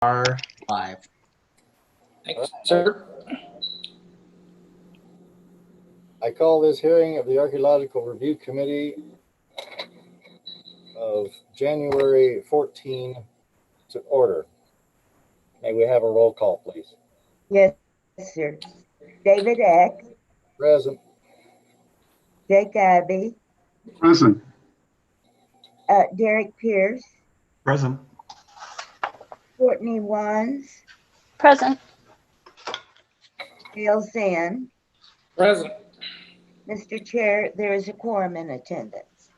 are live. Thanks, sir. I call this hearing of the Archaeological Review Committee of January 14 to order. May we have a roll call, please? Yes, sir. David Eck, Present. Jake Abbey, Present. Derek Pierce, Present. Courtney Wands, Present. Gail Zinn. Present. Mr. Chair, there is a quorum in attendance.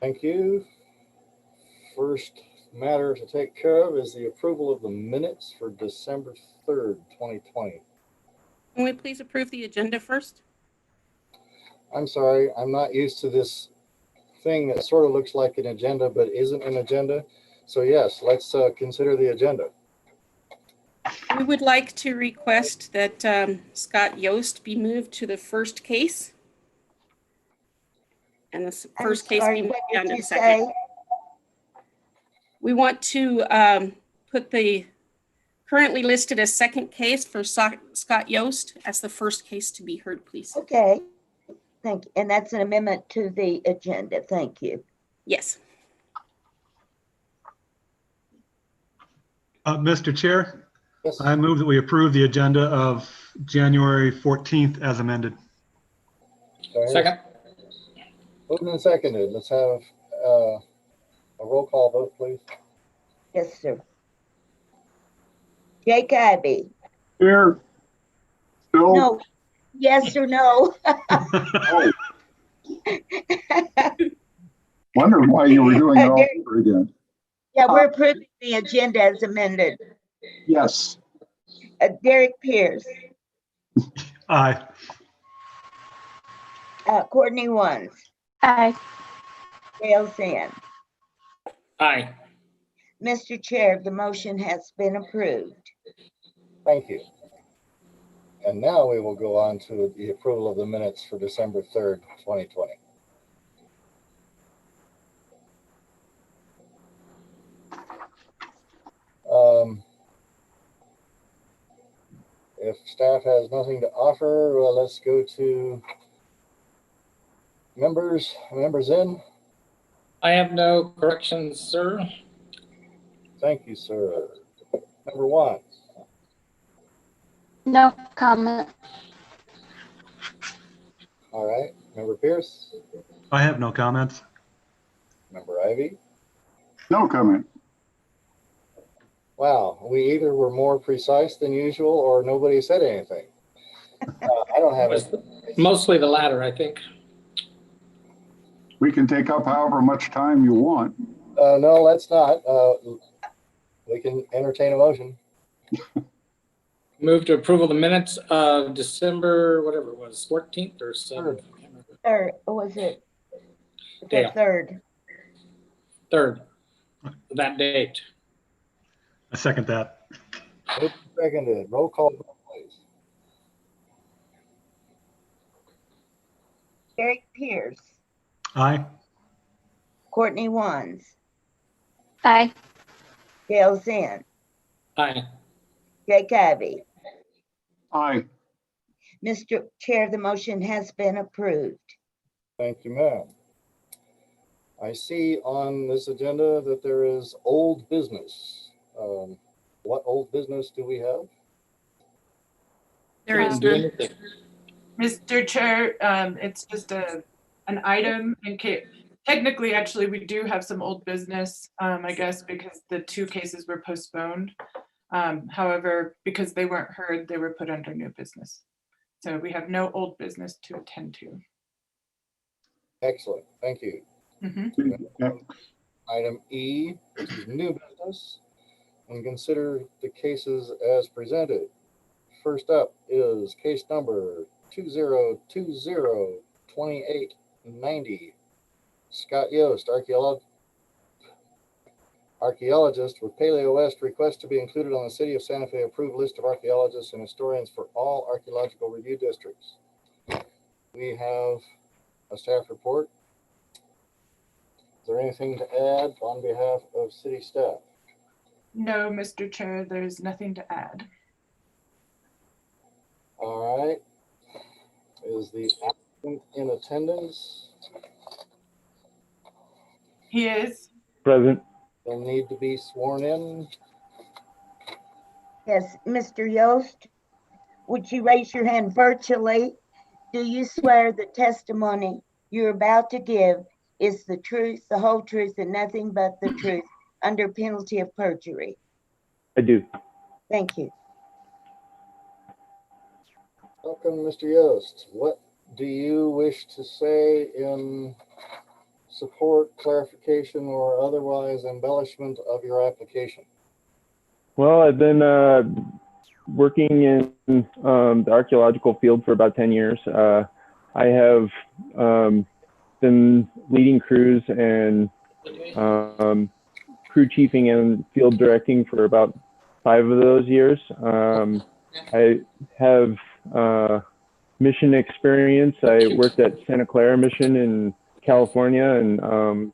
Thank you. First matter to take care of is the approval of the minutes for December 3rd, 2020. Can we please approve the agenda first? I'm sorry, I'm not used to this thing that sort of looks like an agenda but isn't an agenda. So yes, let's consider the agenda. We would like to request that Scott Yost be moved to the first case. And the first case be moved down to the second. We want to put the currently listed as second case for Scott Yost as the first case to be heard, please. Okay, thank you. And that's an amendment to the agenda. Thank you. Yes. Mr. Chair, Yes. I move that we approve the agenda of January 14th as amended. Second. Moved and seconded. Let's have a roll call vote, please. Yes, sir. Jake Abbey. Here. No. No. Yes or no? Oh, wondering why you were doing it all over again. Yeah, we're approving the agenda as amended. Yes. Derek Pierce, Aye. Courtney Wands, Aye. Gail Zinn. Aye. Mr. Chair, the motion has been approved. Thank you. And now we will go on to the approval of the minutes for December 3rd, 2020. If staff has nothing to offer, let's go to members in. I have no corrections, sir. Thank you, sir. Number one. No comment. All right. Member Pierce. I have no comments. Member Ivy. No comment. Wow, we either were more precise than usual or nobody said anything. I don't have it. Mostly the latter, I think. We can take up however much time you want. No, let's not. We can entertain a motion. Move to approval of the minutes of December, whatever it was, 14th or 7th. Or was it the Dale. third? Third. That date. I second that. Moved and seconded. Roll call, please. Derek Pierce, Aye. Courtney Wands, Aye. Gail Zinn, Aye. Jake Abbey. Aye. Mr. Chair, the motion has been approved. Thank you, ma'am. I see on this agenda that there is old business. What old business do we have? There is Do none. anything. Mr. Chair, it's just an item in case, technically, actually, we do have some old business, I guess, because the two cases were postponed. However, because they weren't heard, they were put under new business. So we have no old business to attend to. Excellent. Thank you. Mhm. Item E, which is new business, and consider the cases as presented. First up is case number 2020-2890. Scott Yost, archaeologist with Paleo West, requests to be included on the City of Santa Fe approved list of archaeologists and historians for all archaeological review districts. We have a staff report. Is there anything to add on behalf of city staff? No, Mr. Chair, there's nothing to add. All right. Is the applicant in attendance? He is. Present. They'll need to be sworn in. Yes, Mr. Yost, would you raise your hand virtually? Do you swear the testimony you're about to give is the truth, the whole truth, and nothing but the truth under penalty of perjury? I do. Thank you. Welcome, Mr. Yost. What do you wish to say in support, clarification, or otherwise embellishment of your application? Well, I've been working in the archaeological field for about 10 years. I have been leading crews and crew chiefing and field directing for about 5 of those years. I have mission experience. I worked at Santa Clara Mission in California and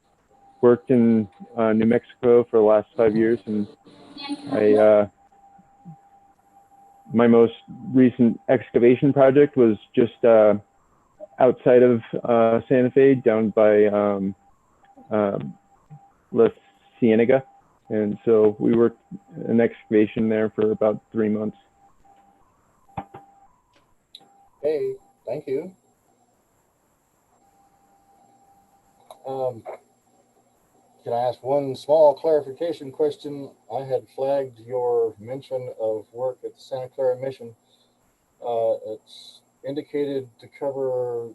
worked in New Mexico for the last 5 years. And my most recent excavation project was just outside of Santa Fe, down by La Cienega. And so we worked an excavation there for about 3 months. Okay, thank you. Can I ask one small clarification question? I had flagged your mention of work at the Santa Clara Mission. It's indicated to cover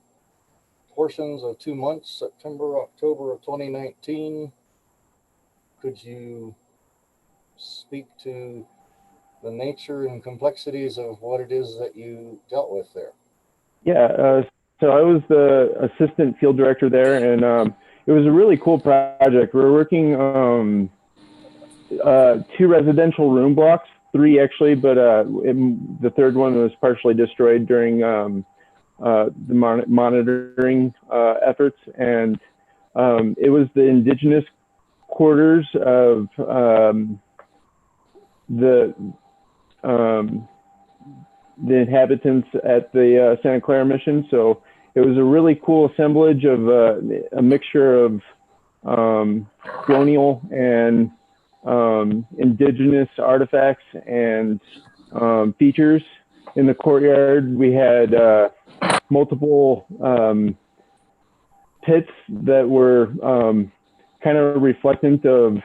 portions of 2 months, September, October of 2019. Could you speak to the nature and complexities of what it is that you dealt with there? Yeah, so I was the assistant field director there, and it was a really cool project. We were working 2 residential room blocks, 3 actually, but the third one was partially destroyed during the monitoring efforts. And it was the indigenous quarters of the inhabitants at the Santa Clara Mission. So it was a really cool assemblage of a mixture of colonial and indigenous artifacts and features. In the courtyard, we had multiple pits that were kind of reflectant of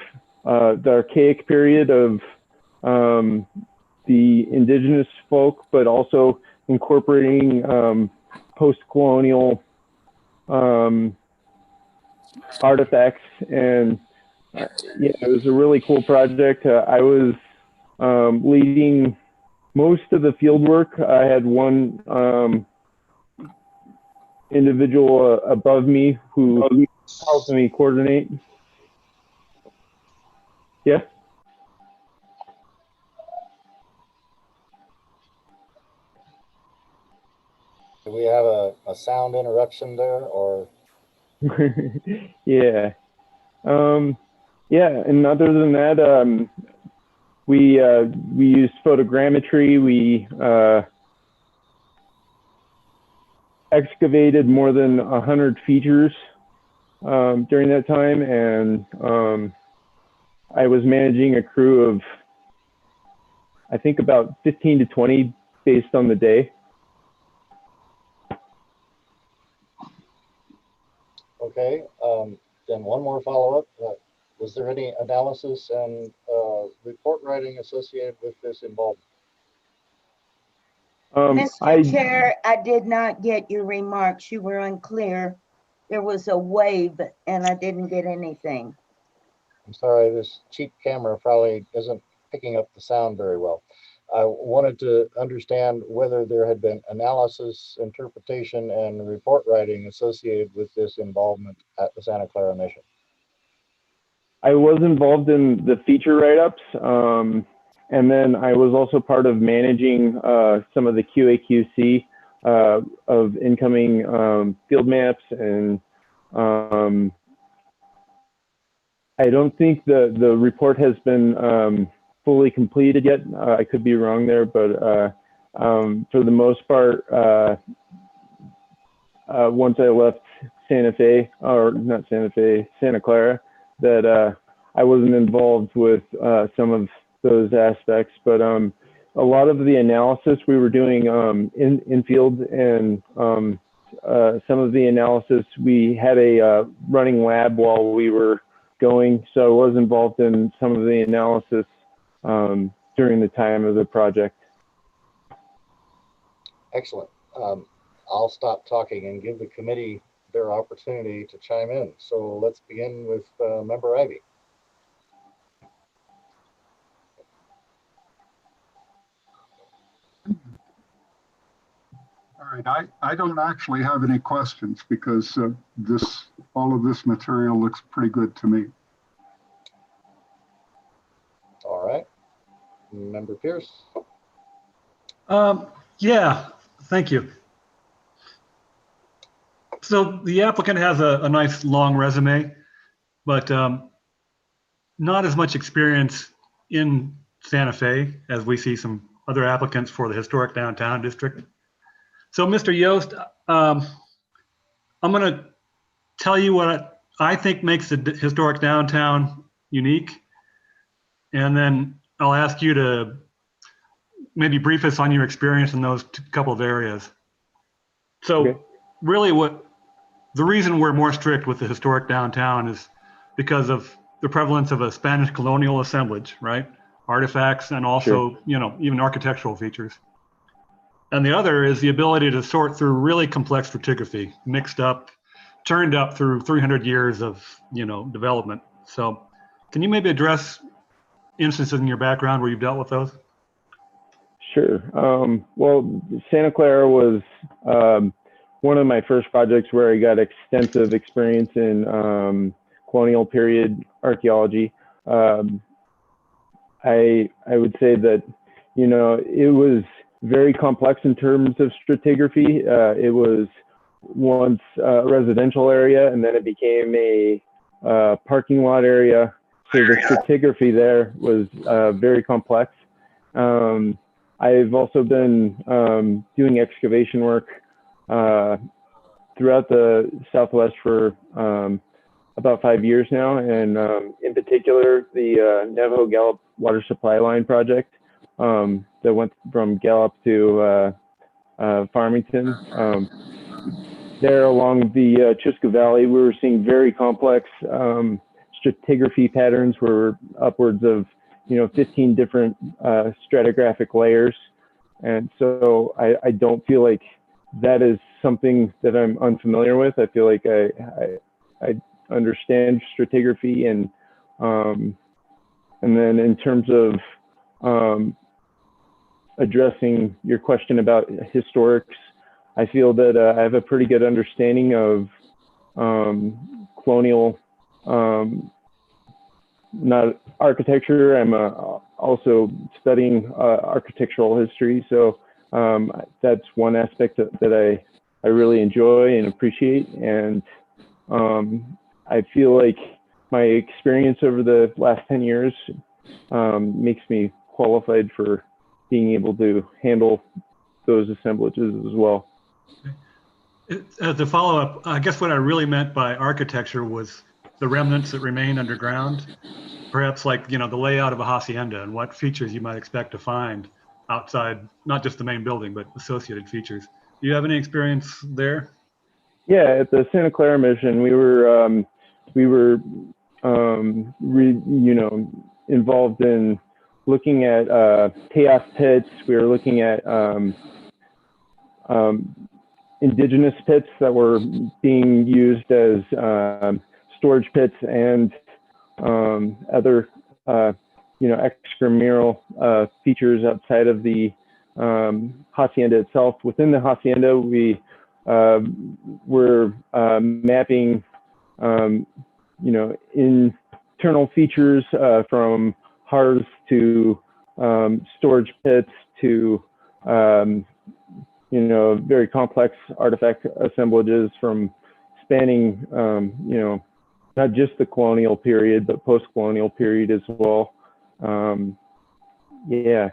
the archaic period of the indigenous folk, but also incorporating post-colonial artifacts. And yeah, it was a really cool project. I was leading most of the field work. I had one individual above me who helped me coordinate. Yeah. Do we have a sound interruption there, or? Yeah. Yeah, and other than that, we used photogrammetry. We excavated more than 100 features during that time, and I was managing a crew of, I think, about 15 to 20 based on the day. Okay, then one more follow-up. Was there any analysis and report writing associated with this involvement? Mr. Chair, I did not get your remarks. You were unclear. There was a wave and I didn't get anything. I'm sorry, this cheap camera probably isn't picking up the sound very well. I wanted to understand whether there had been analysis, interpretation, and report writing associated with this involvement at the Santa Clara Mission. I was involved in the feature write-ups, and then I was also part of managing some of the QA/QC of incoming field maps and I don't think the report has been fully completed yet. I could be wrong there, but for the most part, once I left Santa Fe, or not Santa Fe, Santa Clara, that I wasn't involved with some of those aspects, but a lot of the analysis we were doing in field, and some of the analysis, we had a running lab while we were going, so I was involved in some of the analysis during the time of the project. Excellent. I'll stop talking and give the committee their opportunity to chime in. So let's begin with Member Ivy. All right, I don't actually have any questions because all of this material looks pretty good to me. All right. Member Pierce. Yeah, thank you. So the applicant has a nice long resume, but not as much experience in Santa Fe as we see some other applicants for the historic downtown district. So Mr. Yost, I'm going to tell you what I think makes the historic downtown unique, and then I'll ask you to maybe brief us on your experience in those couple of areas. So Okay. really the reason we're more strict with the historic downtown is because of the prevalence of a Spanish colonial assemblage, right? Artifacts, and also, even architectural features. And the other is the ability to sort through really complex stratigraphy, turned up through 300 years of, development. So can you maybe address instances in your background where you've dealt with those? Sure. Well, Santa Clara was one of my first projects where I got extensive experience in colonial period archaeology. I would say that, it was very complex in terms of stratigraphy. It was once a residential area, and then it became a parking lot area. So the stratigraphy there was very complex. I've also been doing excavation work throughout the Southwest for about 5 years now, and in particular, the Navajo-Gallup water supply line project that went from Gallup to Farmington. There along the Chusca Valley, we were seeing very complex stratigraphy patterns where we're upwards of 15 different stratigraphic layers. And so I don't feel like that is something that I'm unfamiliar with. I feel like I understand stratigraphy, and then in terms of addressing your question about historics, I feel that I have a pretty good understanding of colonial, not architecture. I'm also studying architectural history, so that's one aspect that I really enjoy and appreciate. And I feel like my experience over the last 10 years makes me qualified for being able to handle those assemblages as well. As a follow-up, I guess what I really meant by architecture was the remnants that remain underground, perhaps like, the layout of a hacienda and what features you might expect to find outside, not just the main building, but associated features. Do you have any experience there? Yeah, at the Santa Clara mission, we were involved in looking at chaos pits. We were looking at indigenous pits that were being used as storage pits, and other extramural features outside of the hacienda itself. Within the hacienda, we were mapping internal features from hearths to storage pits to very complex artifact assemblages from spanning not just the colonial period, but post-colonial period as well. Yeah.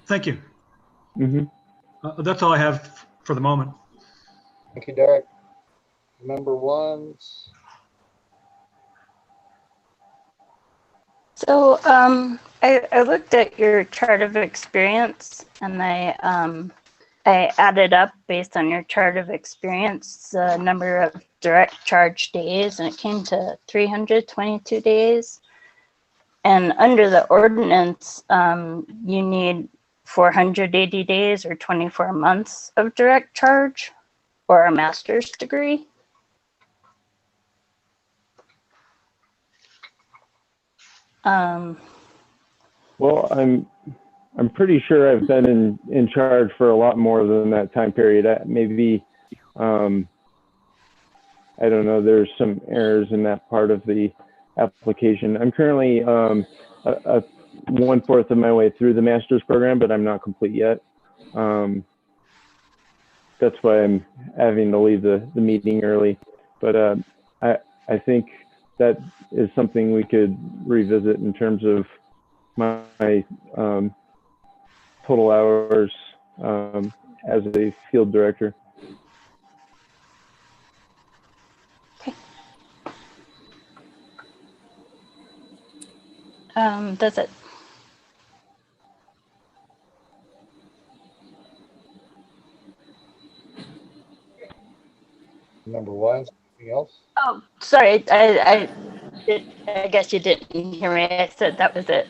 Thank you. Hmm. That's all I have for the moment. Thank you, Derek. Member ones. So I looked at your chart of experience and I added up based on your chart of experience the number of direct charge days, and it came to 322 days. And under the ordinance, you need 480 days or 24 months of direct charge or a master's degree. Well, I'm pretty sure I've been in charge for a lot more than that time period. Maybe, I don't know, there's some errors in that part of the application. I'm currently 1/4 of my way through the master's program, but I'm not complete yet. That's why I'm having to leave the meeting early. But I think that is something we could revisit in terms of my total hours as a field director. That's it. Member ones. Anything else? Oh, sorry. I guess you didn't hear me. I said that was it.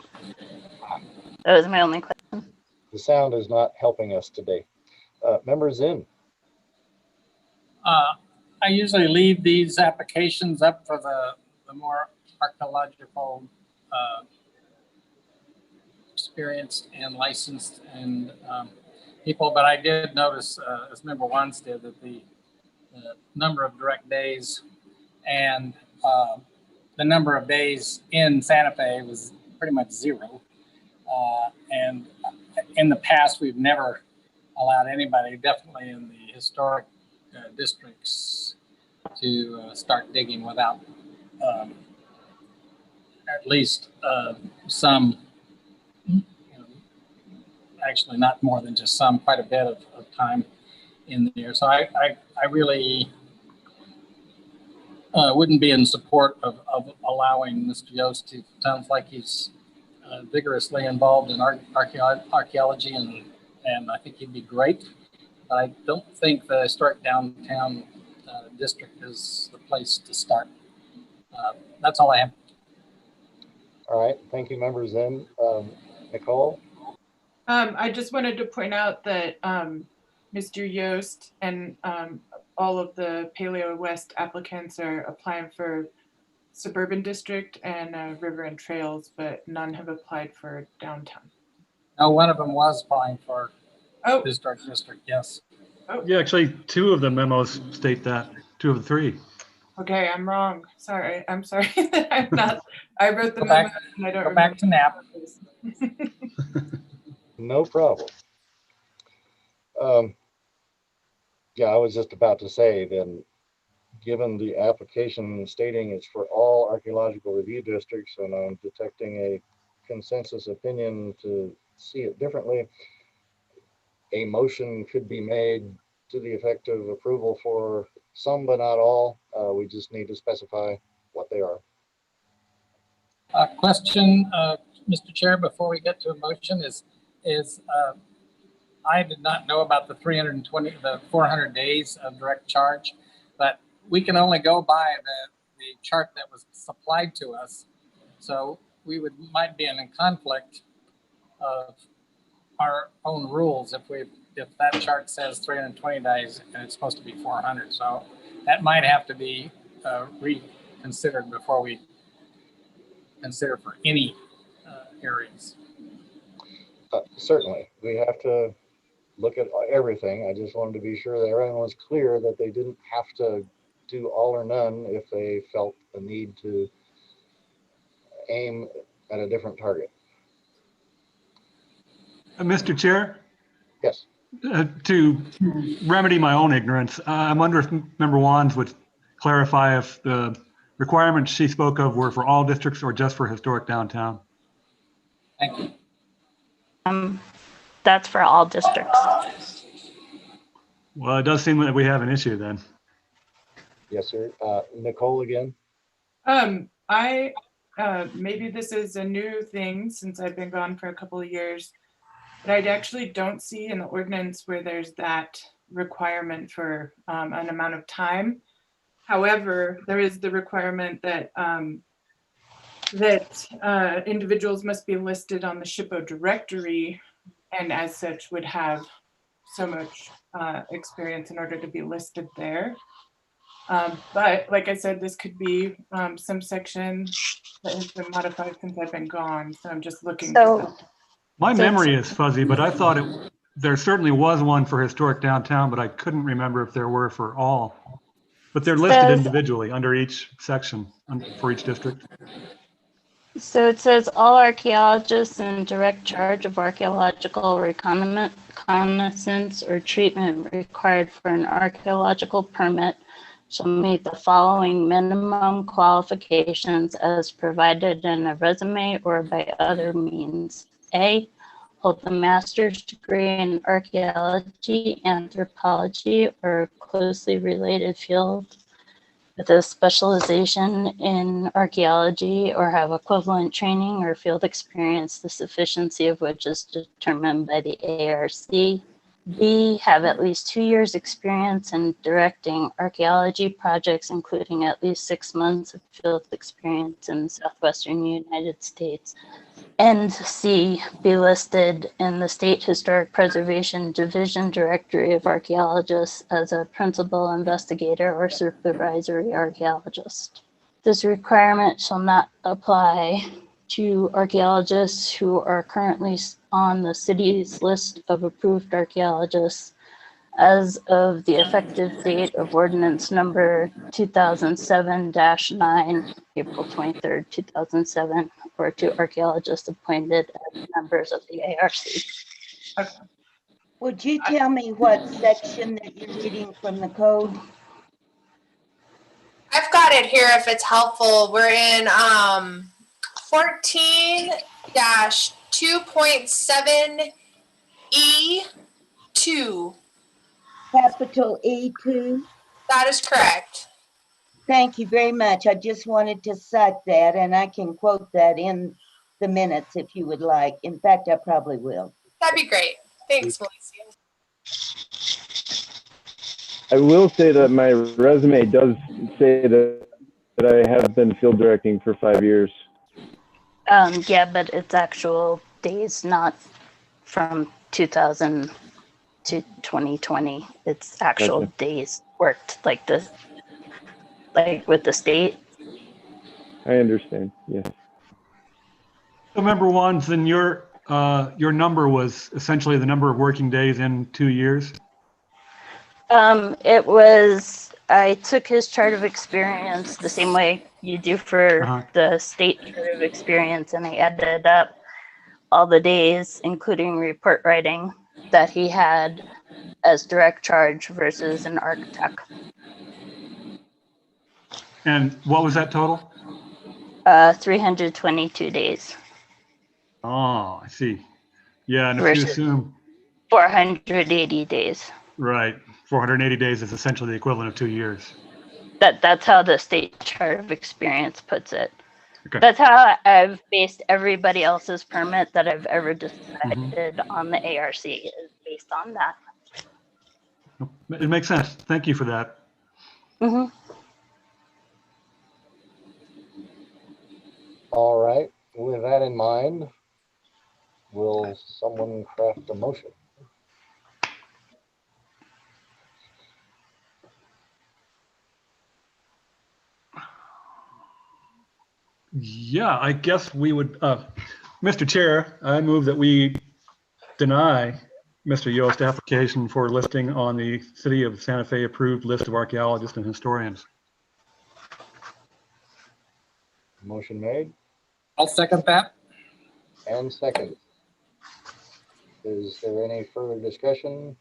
That was my only question. The sound is not helping us today. Members in. I usually leave these applications up for the more archaeological experienced and licensed and people, but I did notice, as member ones did, that the number of direct days and the number of days in Santa Fe was pretty much zero. And in the past, we've never allowed anybody, definitely in the historic districts, to start digging without at least some, actually not more than just some, quite a bit of time in there. So I really wouldn't be in support of allowing Mr. Yost to, sounds like he's vigorously involved in archaeology, and I think he'd be great. But I don't think the historic downtown district is the place to start. That's all I have. All right. Thank you, members in. Nicole? I just wanted to point out that Mr. Yost and all of the Paleo West applicants are applying for suburban district and river and trails, but none have applied for downtown. No, one of them was applying for Oh, historic district, yes. Yeah, actually, 2 of the memos state that, 2 of the 3. okay, I'm wrong. Sorry, I'm sorry that I'm not. I wrote the Go back- memo and I don't Go back to NAP. No problem. Yeah, I was just about to say then, given the application stating it's for all archaeological review districts, and I'm detecting a consensus opinion to see it differently, a motion could be made to the effect of approval for some but not all. We just need to specify what they are. Question, Mr. Chair, before we get to a motion is I did not know about the 400 days of direct charge, but we can only go by the chart that was supplied to us. So we might be in a conflict of our own rules if that chart says 320 days and it's supposed to be 400. So that might have to be reconsidered before we consider for any areas. Certainly, we have to look at everything. I just wanted to be sure that everyone was clear that they didn't have to do all or none if they felt the need to aim at a different target. Mr. Chair, Yes. to remedy my own ignorance, I'm wondering if Member Wands would clarify if the requirements she spoke of were for all districts or just for historic downtown. Thank you. That's for all districts. Well, it does seem that we have an issue then. Yes, sir. Nicole again? I, maybe this is a new thing since I've been gone for a couple of years, but I actually don't see in the ordinance where there's that requirement for an amount of time. However, there is the requirement that individuals must be listed on the SHPO directory and as such would have so much experience in order to be listed there. But like I said, this could be some section that has been modified since I've been gone. So I'm just looking. So, My So memory is fuzzy, but I thought there certainly was one for historic downtown, but I couldn't remember if there were for all. But they're listed Says- individually under each section for each district. So it says all archaeologists in direct charge of archaeological reconnaissance or treatment required for an archaeological permit shall meet the following minimum qualifications as provided in a resume or by other means. A, hold a master's degree in archaeology, anthropology, or closely related field with a specialization in archaeology or have equivalent training or field experience, the sufficiency of which is determined by the ARC. B, have at least 2 years experience in directing archaeology projects, including at least 6 months of field experience in the Southwestern United States. And C, be listed in the State Historic Preservation Division Directory of Archaeologists as a principal investigator or supervisory archaeologist. This requirement shall not apply to archaeologists who are currently on the city's list of approved archaeologists as of the effective date of ordinance number 2007-9, April 23rd, 2007, or to archaeologists appointed as members of the ARC. Would you tell me what section that you're reading from the code? I've got it here if it's helpful. We're in 14-2.7E2. Capital E2? That is correct. Thank you very much. I just wanted to cite that, and I can quote that in the minutes if you would like. In fact, I probably will. That'd be great. Thanks, Felicia. I will say that my resume does say that I have been field directing for 5 years. Yeah, but it's actual days, not from 2000 to 2020. It's actual Okay. days worked, like with the state. I understand, yes. So member Wands, then your number was essentially the number of working days in 2 years? It was, I took his chart of experience the same way you do for the state chart of experience, and I added up all the days, including report writing, that he had as direct charge versus an architect. And what was that total? 322 days. Oh, I see. Yeah, and if you Versus- assume, 480 days. right, 480 days is essentially the equivalent of 2 years. That's how the state chart of experience puts it. Okay. That's how I've based everybody else's permit that I've ever decided on the ARC is based on that. It makes sense. Thank you for that. Mm-hmm. All right, with that in mind, will someone craft a motion? Yeah, I guess we would, Mr. Chair, I move that we deny Mr. Yost application for listing on the City of Santa Fe approved list of archaeologists and historians. Motion made I'll second that. and second. Is there any further discussion?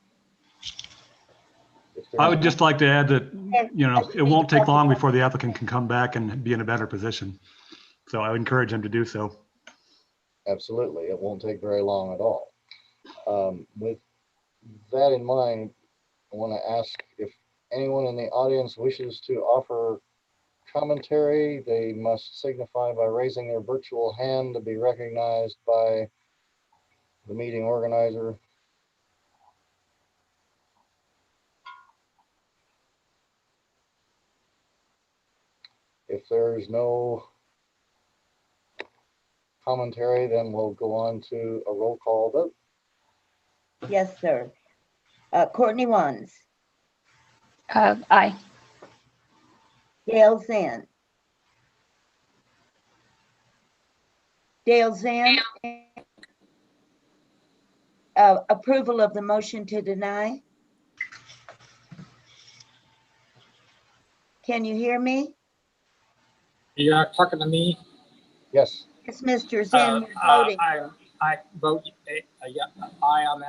I would just like to add that, it won't take long before the applicant can come back and be in a better position. So I would encourage him to do so. Absolutely, it won't take very long at all. With that in mind, I want to ask if anyone in the audience wishes to offer commentary. They must signify by raising their virtual hand to be recognized by the meeting organizer. If there's no commentary, then we'll go on to a roll call vote. Yes, sir. Courtney Wands, Aye. Dale Zinn. Dale Zinn. Approval of the motion to deny. Can you hear me? You're talking to me? Yes. It's Mr. Zinn voting. I vote yeah, aye on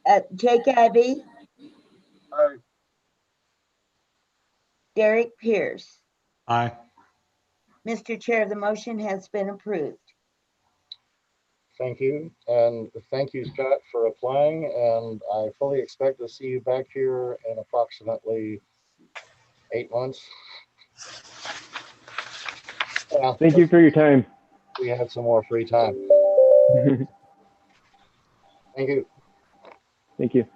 that. Jake Ivey, Aye. Derek Pierce. Aye. Mr. Chair, the motion has been approved. Thank you. And thank you, Scott, for applying. And I fully expect to see you back here in approximately 8 months. Yeah, Thank you for your time. we have some more free time. Thank you. Thank you.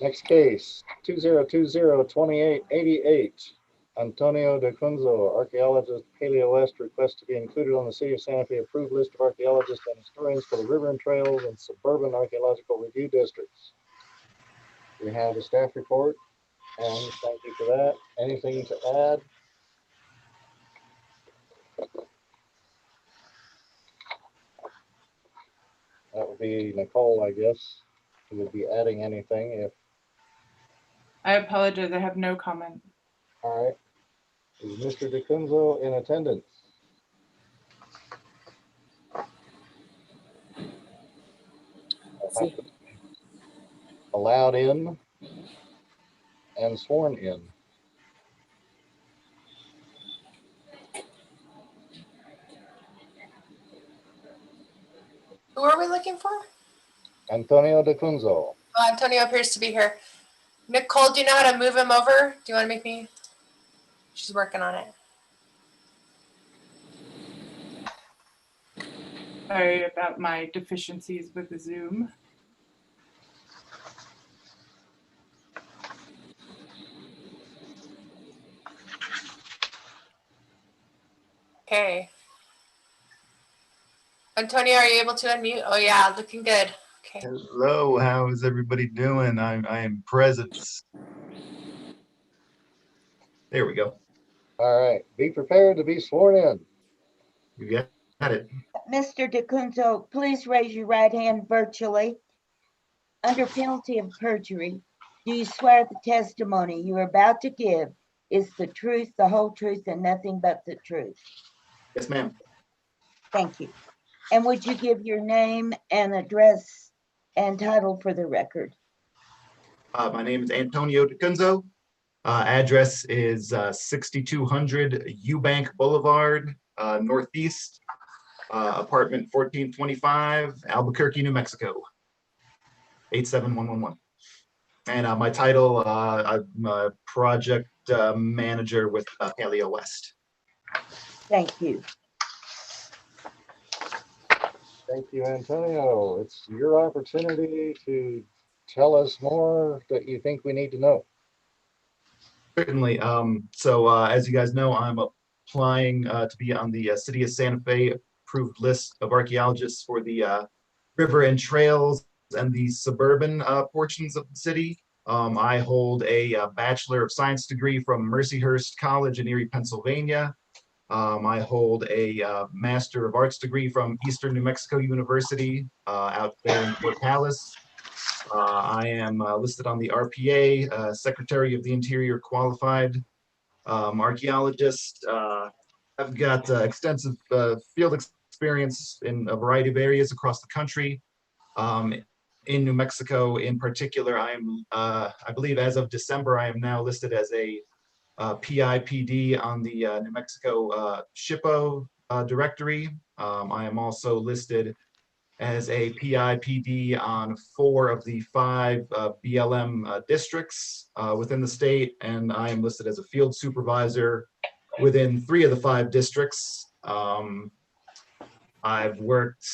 Next case, 2020-2888. Antonio De Cunzo, archaeologist, Paleo West, requests to be included on the City of Santa Fe approved list of archaeologists and historians for the river and trails and suburban archaeological review districts. We have a staff report, and thank you for that. Anything to add? That would be Nicole, I guess, who would be adding anything if, I apologize, I have no comment. all right. Is Mr. De Cunzo in attendance? Allowed in and sworn in. Who are we looking for? Antonio De Cunzo. Oh, Antonio appears to be here. Nicole, do you know how to move him over? Do you want to make me? She's working on it. Sorry about my deficiencies with the Zoom. Okay. Antonio, are you able to unmute? Oh yeah, looking good. Okay. Hello, how is everybody doing? I am present. There we go. All right, be prepared to be sworn in. You got it. Mr. De Cunzo, please raise your right hand virtually. Under penalty of perjury, do you swear the testimony you are about to give is the truth, the whole truth, and nothing but the truth? Yes, ma'am. Thank you. And would you give your name and address and title for the record? My name is Antonio De Cunzo. Address is 6200 Eubank Boulevard, Northeast, apartment 1425, Albuquerque, New Mexico, 87111. And my title, I'm a project manager with Paleo West. Thank you. Thank you, Antonio. It's your opportunity to tell us more that you think we need to know. Certainly. So as you guys know, I'm applying to be on the City of Santa Fe approved list of archaeologists for the river and trails and the suburban portions of the city. I hold a Bachelor of Science degree from Mercyhurst College in Erie, Pennsylvania. I hold a Master of Arts degree from Eastern New Mexico University out there in Fort Pallas. I am listed on the RPA, Secretary of the Interior Qualified Archaeologist. I've got extensive field experience in a variety of areas across the country. in New Mexico. In particular, I believe as of December, I am now listed as a PIPD on the New Mexico SHPO directory. I am also listed as a PIPD on 4 of the 5 BLM districts within the state, and I am listed as a field supervisor within 3 of the 5 districts. I've worked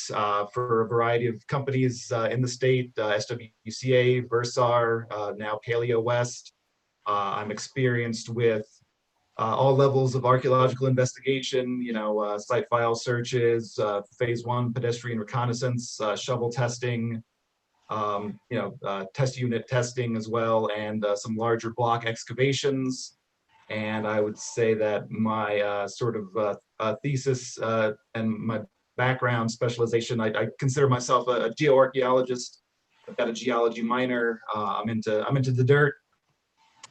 for a variety of companies in the state, SWCA, Versar, now Paleo West. I'm experienced with all levels of archaeological investigation, site file searches, phase 1 pedestrian reconnaissance, shovel testing, test unit testing as well, and some larger block excavations. And I would say that my thesis and my background specialization, I consider myself a geoarchaeologist. I've got a geology minor. I'm into the dirt,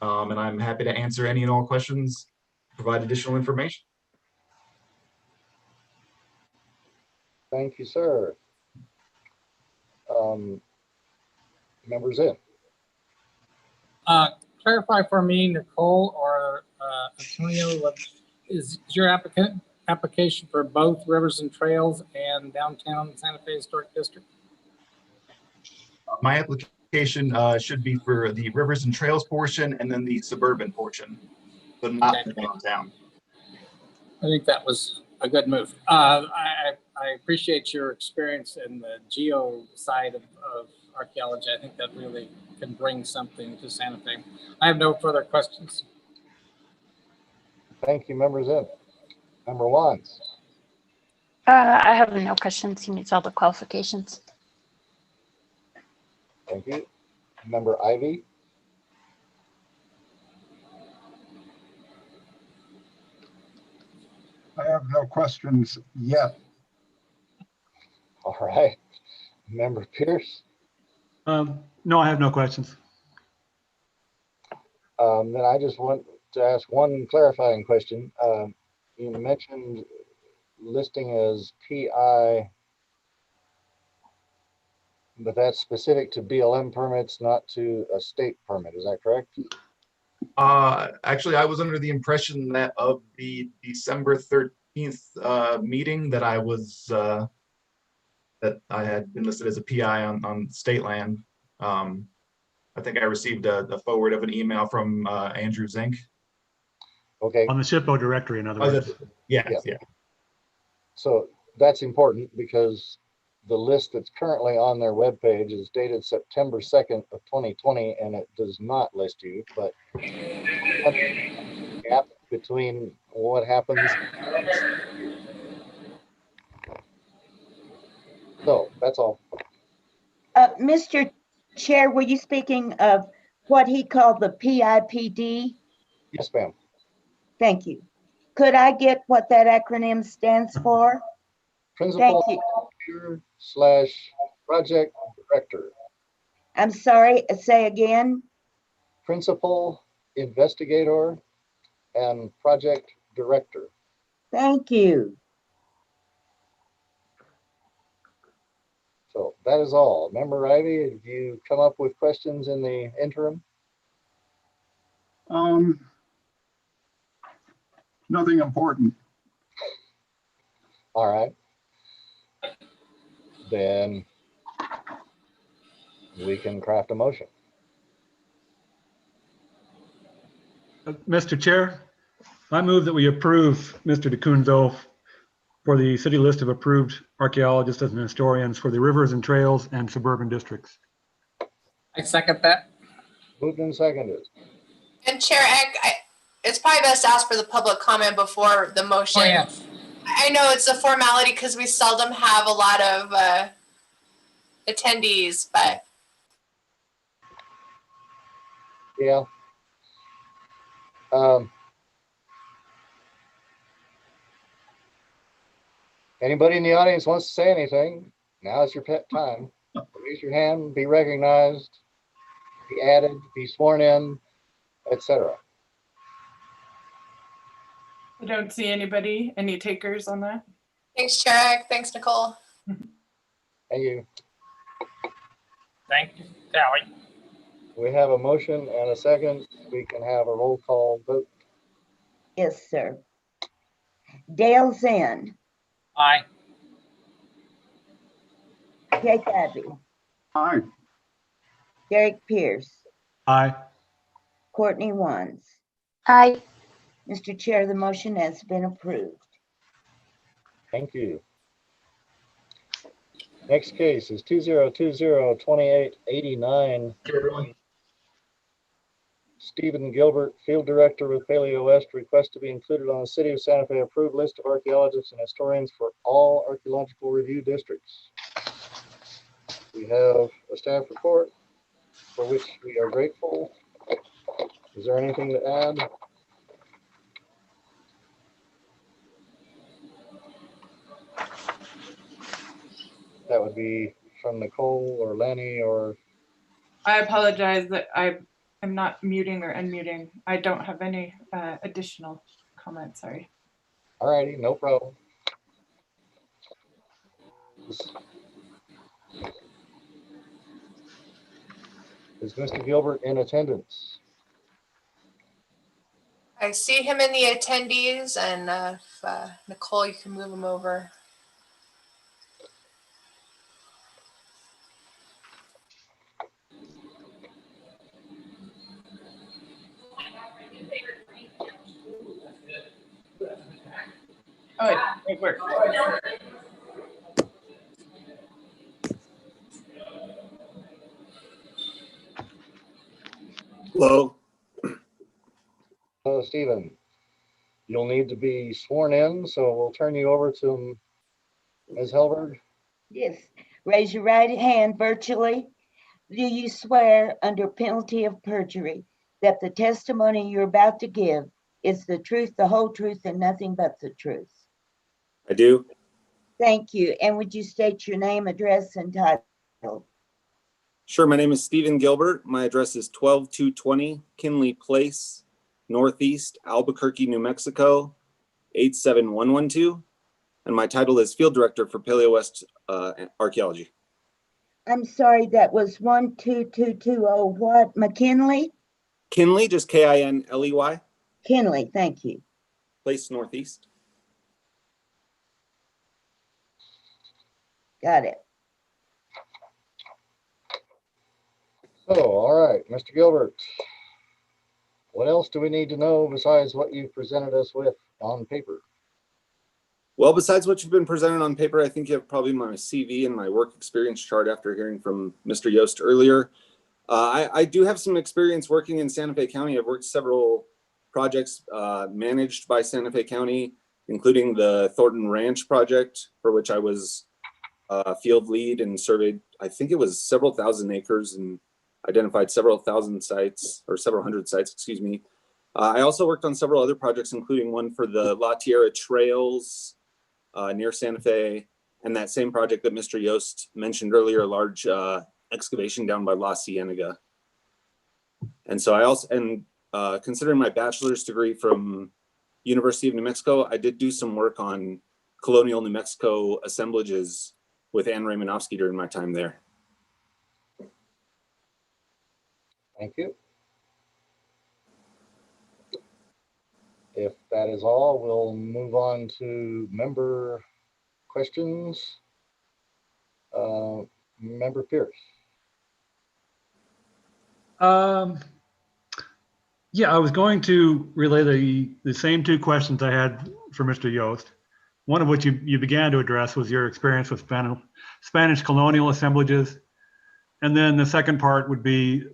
and I'm happy to answer any and all questions, provide additional information. Thank you, sir. Members in. Clarify for me, Nicole or Antonio, is your application for both Rivers and Trails and downtown Santa Fe Historic District? My application should be for the Rivers and Trails portion and then the suburban portion, but not the downtown. I think that was a good move. I appreciate your experience in the geo side of archaeology. I think that really can bring something to Santa Fe. I have no further questions. Thank you, members in. Member Wands. I have no questions. He meets all the qualifications. Thank you. Member Ivy. I have no questions yet. All right. Member Pierce. No, I have no questions. Then I just want to ask one clarifying question. You mentioned listing as PI, but that's specific to BLM permits, not to a state permit. Is that correct? Actually, I was under the impression that of the December 13th meeting that I was that I had been listed as a PI on state land. I think I received a forward of an email from Andrew Zink. Okay. On the SHPO directory, in other words. Yeah. So that's important because the list that's currently on their webpage is dated September 2nd of 2020, and it does not list you, but gap between what happens. So that's all. Mr. Chair, were you speaking of what he called the PIPD? Yes, ma'am. Thank you. Could I get what that acronym stands for? Principal Thank you. / project director. I'm sorry, say again. Principal investigator and project director. Thank you. So that is all. Member Ivy, have you come up with questions in the interim? Nothing important. All right. Then we can craft a motion. Mr. Chair, I move that we approve Mr. DeCunzo for the city list of approved archaeologists and historians for the Rivers and Trails and suburban districts. I second that. Moved and seconded. And Chair Eck, it's probably best to ask for the public comment before the motion. Oh, yeah. I know it's a formality because we seldom have a lot of attendees, but. Yeah. Anybody in the audience wants to say anything? Now is your pet time. Raise your hand, be recognized, be added, be sworn in, etc. I don't see anybody, any takers on that. Thanks, Chair Eck. Thanks, Nicole. Thank you. Thank you, Tally. We have a motion and a second. We can have a roll call vote. Yes, sir. Dale Zinn, Aye. Jake Abbey, Aye. Derek Pierce, Aye. Courtney Wands. Aye. Mr. Chair, the motion has been approved. Thank you. Next case is 2020-2889. Stephen Gilbert, Field Director with Paleo West, request to be included on the City of Santa Fe approved list of archaeologists and historians for all archaeological review districts. We have a staff report for which we are grateful. Is there anything to add? That would be from Nicole or Lenny or. I apologize that I'm not muting or unmuting. I don't have any additional comments, sorry. All righty, no problem. Is Mr. Gilbert in attendance? I see him in the attendees, and if, Nicole, you can move him over. Oh, it worked. Hello. Hello, Stephen. You'll need to be sworn in, so we'll turn you over to Ms. Helberg. Yes. Raise your right hand virtually. Do you swear under penalty of perjury that the testimony you're about to give is the truth, the whole truth, and nothing but the truth? I do. Thank you. And would you state your name, address, and title? Sure. My name is Stephen Gilbert. My address is 12220 Kinley Place, Northeast, Albuquerque, New Mexico, 87112. And my title is Field Director for Paleo West Archaeology. I'm sorry, that was 12220 what? McKinley? Kinley, just Kinley. Kinley, thank you. Place, Northeast. Got it. So, all right, Mr. Gilbert, what else do we need to know besides what you presented us with on paper? Well, besides what you've been presented on paper, I think you have probably my CV and my work experience chart after hearing from Mr. Yost earlier. I do have some experience working in Santa Fe County. I've worked several projects managed by Santa Fe County, including the Thornton Ranch project, for which I was field lead and surveyed, I think it was several thousand acres and identified several thousand sites, or several hundred sites, excuse me. I also worked on several other projects, including one for the La Tierra Trails near Santa Fe, and that same project that Mr. Yost mentioned earlier, a large excavation down by La Cienega. And so I also, considering my bachelor's degree from University of New Mexico, I did do some work on colonial New Mexico assemblages with Ann Raymanovsky during my time there. Thank you. If that is all, we'll move on to member questions. Member Pierce. Yeah, I was going to relay the same two questions I had for Mr. Yost. One of which you began to address was your experience with Spanish colonial assemblages. And then the second part would be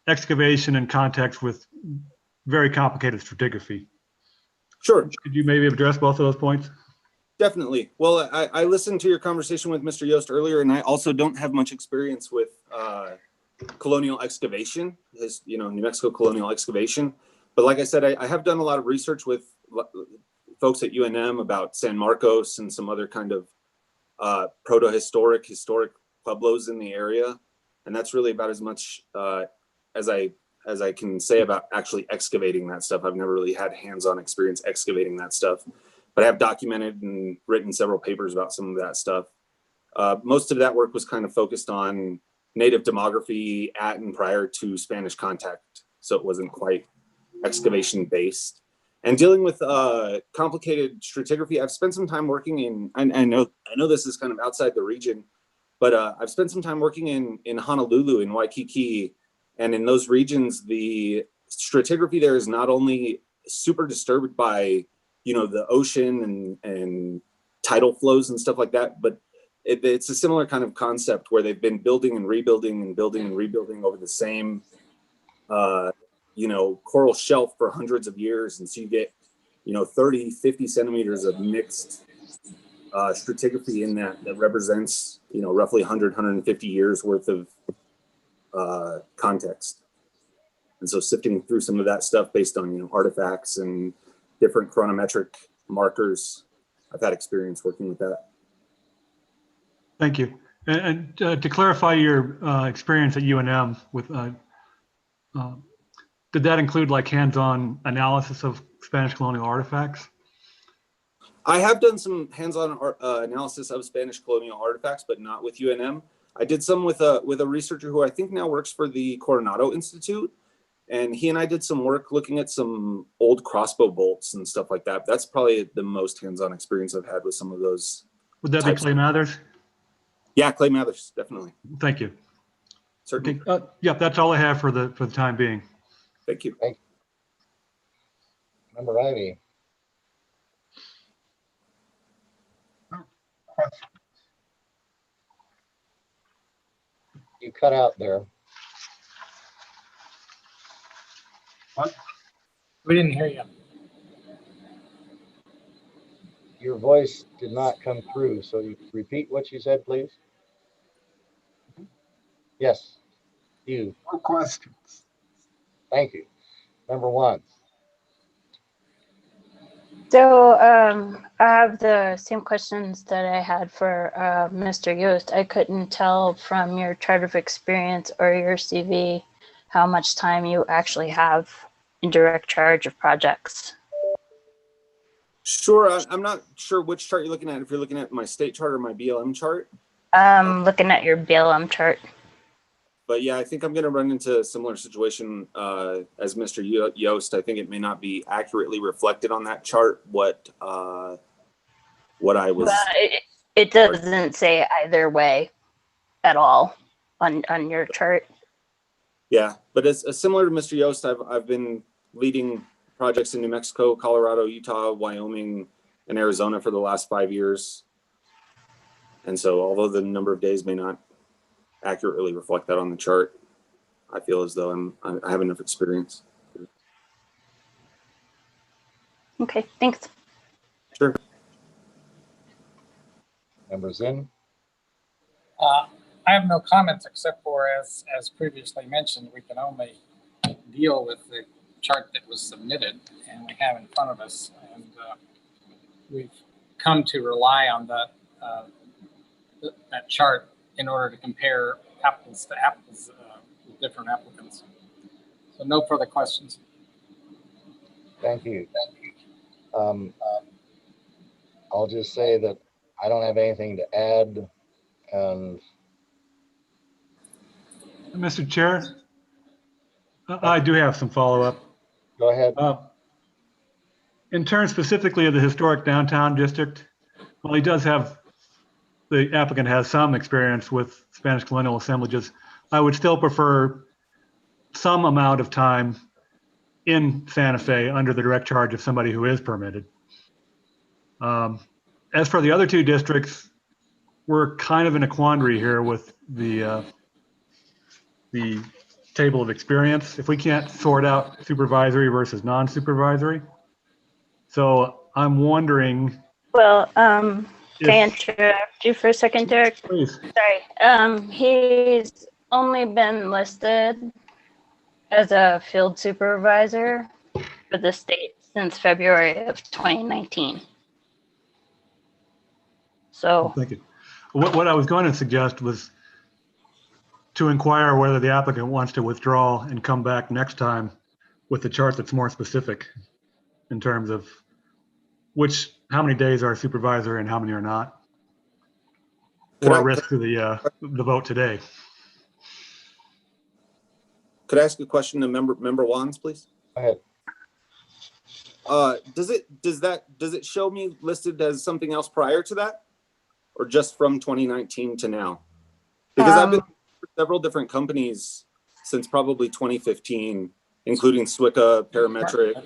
excavation in context with very complicated stratigraphy. Sure. Could you maybe address both of those points? Definitely. Well, I listened to your conversation with Mr. Yost earlier, and I also don't have much experience with colonial excavation, New Mexico colonial excavation. But like I said, I have done a lot of research with folks at UNM about San Marcos and some other kind of historic pueblos in the area. And that's really about as much as I can say about actually excavating that stuff. I've never really had hands-on experience excavating that stuff, but I have documented and written several papers about some of that stuff. Most of that work was kind of focused on native demography at and prior to Spanish contact. So it wasn't quite excavation based. And dealing with complicated stratigraphy, I've spent some time working in, I know this is kind of outside the region, but I've spent some time working in Honolulu, in Waikiki, and in those regions, the stratigraphy there is not only super disturbed by, you know, the ocean and tidal flows and stuff like that, but it's a similar kind of concept where they've been building and rebuilding and building and rebuilding over the same, you know, coral shelf for hundreds of years. And so you get, you know, 30, 50 centimeters of mixed stratigraphy in that represents, you know, roughly 100, 150 years worth of context. And so sifting through some of that stuff based on, you know, artifacts and different chronometric markers, I've had experience working with that. Thank you. And to clarify your experience at UNM with, did that include like hands-on analysis of Spanish colonial artifacts? I have done some hands-on analysis of Spanish colonial artifacts, but not with UNM. I did some with a researcher who I think now works for the Coronado Institute. And he and I did some work looking at some old crossbow bolts and stuff like that. That's probably the most hands-on experience I've had with some of those. Would that be Clay Mathers? Yeah, Clay Mathers, definitely. Thank you. Certainly. Yeah, that's all I have for the time being. Thank you. Thank you. Member Ivy. You cut out there. What? We didn't hear you. Your voice did not come through, so you repeat what you said, please. Yes, you. No questions. Thank you. Number one. So I have the same questions that I had for Mr. Yost. I couldn't tell from your chart of experience or your CV how much time you actually have in direct charge of projects. Sure, I'm not sure which chart you're looking at, if you're looking at my state chart or my BLM chart. I'm looking at your BLM chart. But yeah, I think I'm going to run into a similar situation as Mr. Yost. I think it may not be accurately reflected on that chart what I was. It doesn't say either way at all on your chart. Yeah, but as similar to Mr. Yost, I've been leading projects in New Mexico, Colorado, Utah, Wyoming, and Arizona for the last 5 years. And so although the number of days may not accurately reflect that on the chart, I feel as though I have enough experience. Okay, thanks. Sure. Member Zinn. I have no comments except for, as previously mentioned, we can only deal with the chart that was submitted and we have in front of us. And we've come to rely on that chart in order to compare apples to apples with different applicants. So no further questions. Thank you. I'll just say that I don't have anything to add. And Mr. Chair, I do have some follow-up. go ahead. In terms specifically of the historic downtown district, well, the applicant has some experience with Spanish colonial assemblages. I would still prefer some amount of time in Santa Fe under the direct charge of somebody who is permitted. As for the other two districts, we're kind of in a quandary here with the table of experience. If we can't sort out supervisory versus non-supervisory. So I'm wondering. Well, can I interrupt you for a second, Derek? Please. Sorry. He's only been listed as a field supervisor for the state since February of 2019. So. Thank you. What I was going to suggest was to inquire whether the applicant wants to withdraw and come back next time with a chart that's more specific in terms of how many days are supervisor and how many are not, or risk to the vote today. Could I ask a question to member Wands, please? Go ahead. Does it show me listed as something else prior to that, or just from 2019 to now? Because I've been with several different companies since probably 2015, including Swika, Parametric.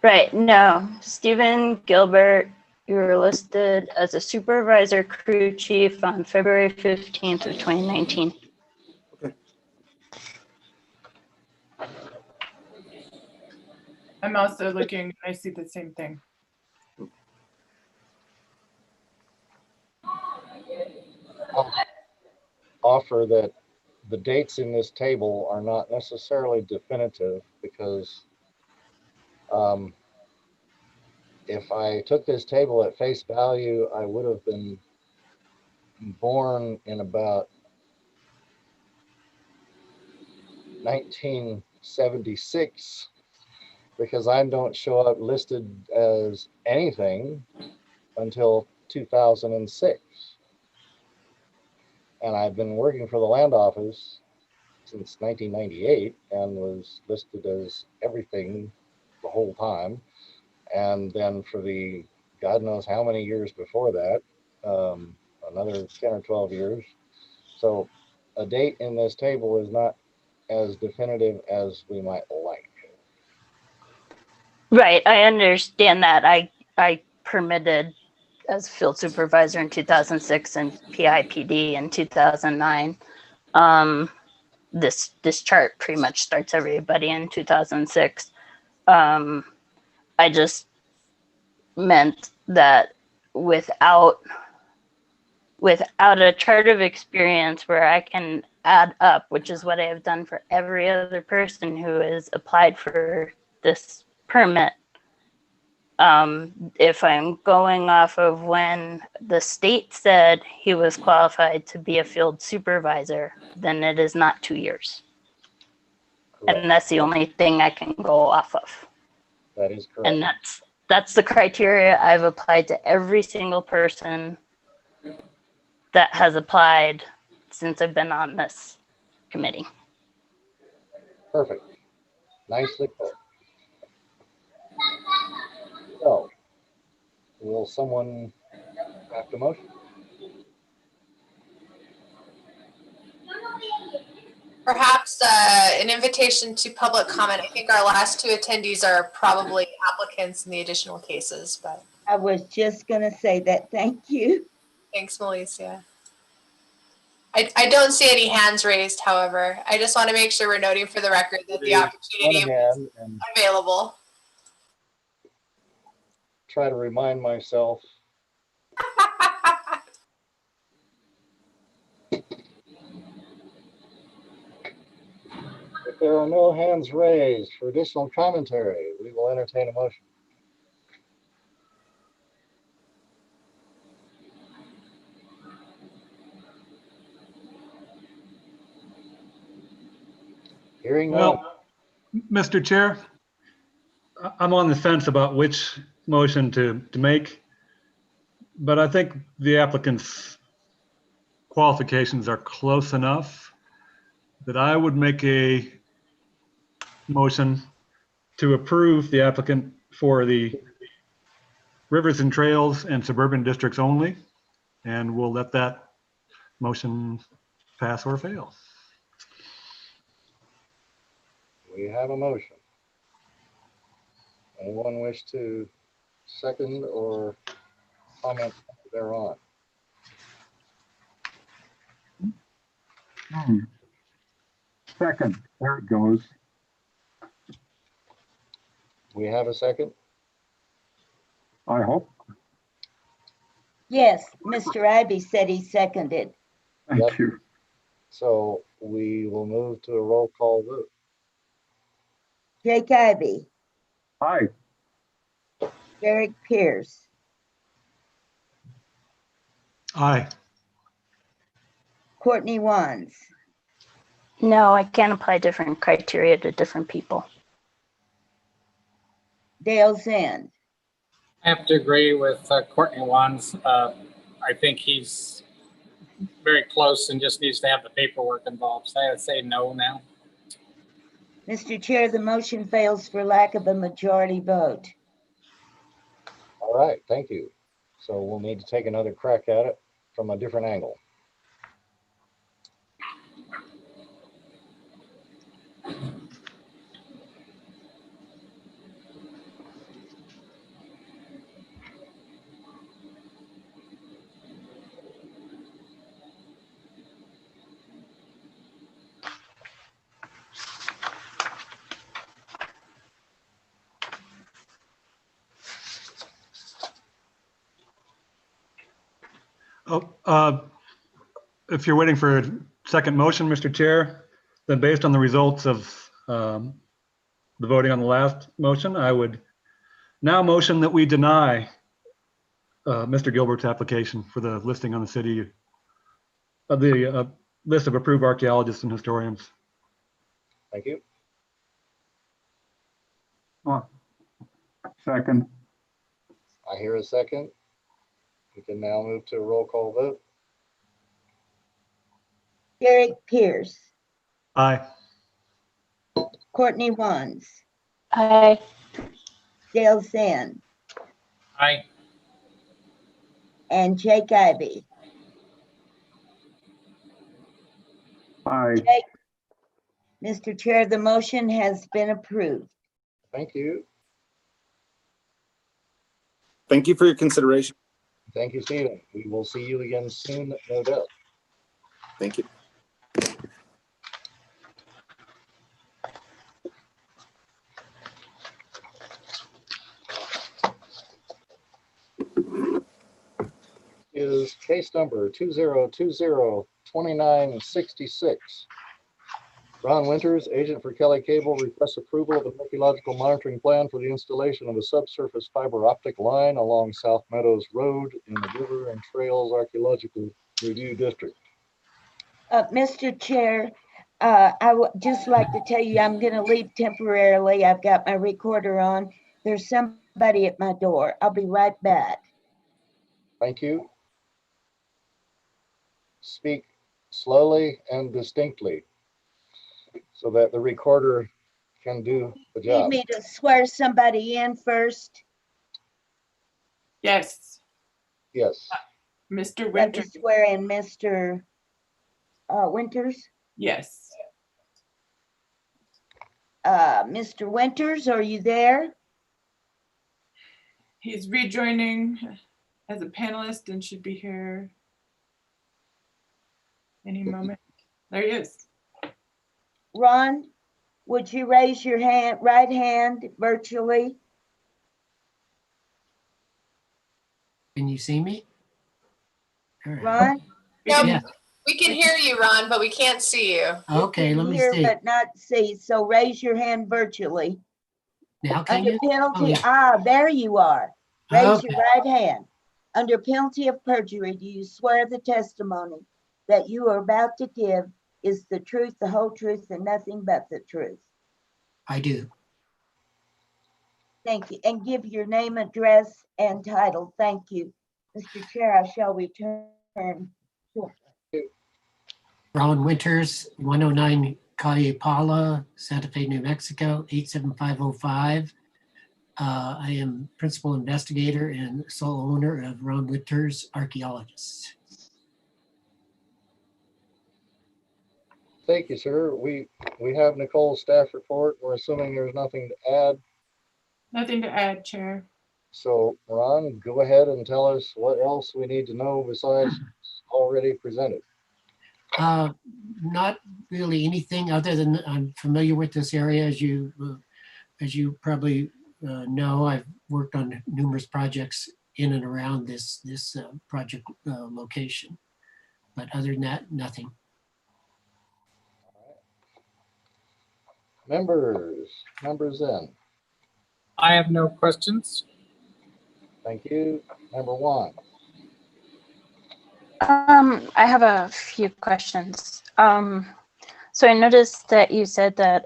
Right, no, Stephen Gilbert, you were listed as a supervisor crew chief on February 15th of 2019. Okay. I'm also looking, I see the same thing. I'll offer that the dates in this table are not necessarily definitive because if I took this table at face value, I would have been born in about 1976 because I don't show up listed as anything until 2006. And I've been working for the land office since 1998 and was listed as everything the whole time. And then for the God knows how many years before that, another 10 or 12 years. So a date in this table is not as definitive as we might like. Right, I understand that. I permitted as field supervisor in 2006 and PIPD in 2009. This chart pretty much starts everybody in 2006. I just meant that without a chart of experience where I can add up, which is what I have done for every other person who has applied for this permit. If I'm going off of when the state said he was qualified to be a field supervisor, then it is not 2 years. Correct. And that's the only thing I can go off of. That is correct. And that's the criteria I've applied to every single person that has applied since I've been on this committee. Perfect. Nicely put. So, will someone craft a motion? Perhaps an invitation to public comment. I think our last two attendees are probably applicants in the additional cases, but I was just gonna say that. Thank you. thanks, Melissa. I don't see any hands raised, however. I just want to make sure we're noting for the record that the opportunity is And available. try to remind myself. If there are no hands raised for additional commentary, we will entertain a motion. Hearing none. Well, Mr. Chair, I'm on the fence about which motion to make, but I think the applicant's qualifications are close enough that I would make a motion to approve the applicant for the rivers and trails and suburban districts only, and we'll let that motion pass or fail. We have a motion. Anyone wish to second or comment thereon? Second, there it goes. We have a second? I hope. Yes, Mr. Ivy said he seconded. Thank Yep. you. So we will move to a roll call vote. Jake Ivy, Aye. Derek Pierce, Aye. Courtney Wands, No, I can't apply different criteria to different people. Dale Zinn, I have to agree with Courtney Wands. I think he's very close and just needs to have the paperwork involved. So I would say no now. Mr. Chair, the motion fails for lack of a majority vote. All right, thank you. So we'll need to take another crack at it from a different angle. If you're waiting for a second motion, Mr. Chair, then based on the results of the voting on the last motion, I would now motion that we deny Mr. Gilbert's application for the listing on the city of the list of approved archaeologists and historians. Thank you. Second. I hear a second. We can now move to a roll call vote. Derek Pierce, Aye. Courtney Wands, Aye. Dale Sand, Aye. and Jake Ivey. Aye. Jake, Mr. Chair, the motion has been approved. Thank you. Thank you for your consideration. Thank you, Stephen. We will see you again soon, no doubt. Thank you. Is case number 2020-2966. Ron Winters, agent for Kelly Cable, requests approval of an archaeological monitoring plan for the installation of a subsurface fiber optic line along South Meadows Road in the River and Trails Archaeological Review District. Mr. Chair, I would just like to tell you I'm going to leave temporarily. I've got my recorder on. There's somebody at my door. I'll be right back. Thank you. Speak slowly and distinctly so that the recorder can do the Need job. me to swear somebody in first? Yes, Yes. Mr. Let me Winter. swear in Mr. Winters. Yes. Mr. Winters, are you there? He's rejoining as a panelist and should be here any moment. There he is. Ron, would you raise your hand, right hand virtually? Can you see me? All right. Ron? No, Yeah. we can hear you, Ron, but we can't see you. Okay, You let can me hear see. but not see, so raise your hand virtually. Now can Under you? penalty, Oh, there you are. Raise Okay. your right hand. Under penalty of perjury, do you swear the testimony that you are about to give is the truth, the whole truth, and nothing but the truth? I do. Thank you. And give your name, address, and title. Thank you. Mr. Chair, I shall return. Ron Winters, 109 Calle Paula, Santa Fe, New Mexico, 87505. I am principal investigator and sole owner of Ron Winters Archaeologists. Thank you, sir. We have Nicole's staff report. We're assuming there's nothing to add. Nothing to add, Chair. So Ron, go ahead and tell us what else we need to know besides already presented. Not really anything other than I'm familiar with this area. As you probably know, I've worked on numerous projects in and around this project location. But other than that, nothing. Members in. I have no questions. Thank you. Member one. I have a few questions. So I noticed that you said that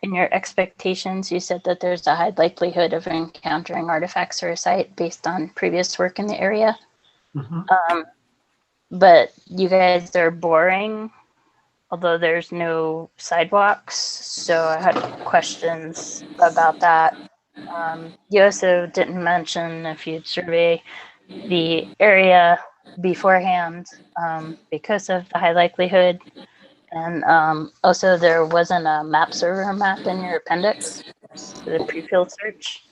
in your expectations, you said that there's a high likelihood of encountering artifacts or a site based on previous work in the area. But you guys are boring, although there's no sidewalks. So I had questions about that. You also didn't mention if you'd survey the area beforehand because of the high likelihood. And also there wasn't a map server map in your appendix for the pre-field search.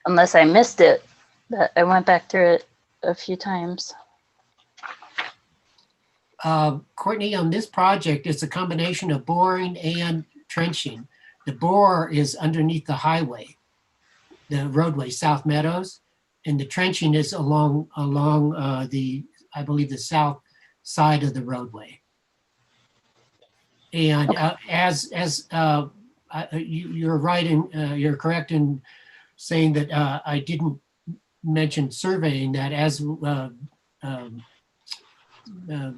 Unless I missed it, but I went back through it a few times. Courtney, on this project, it's a combination of boring and trenching. The bore is underneath the highway, the roadway, South Meadows, and the trenching is along the, I believe, the south side of the roadway. And you're right in, you're correct in saying that I didn't mention surveying that, as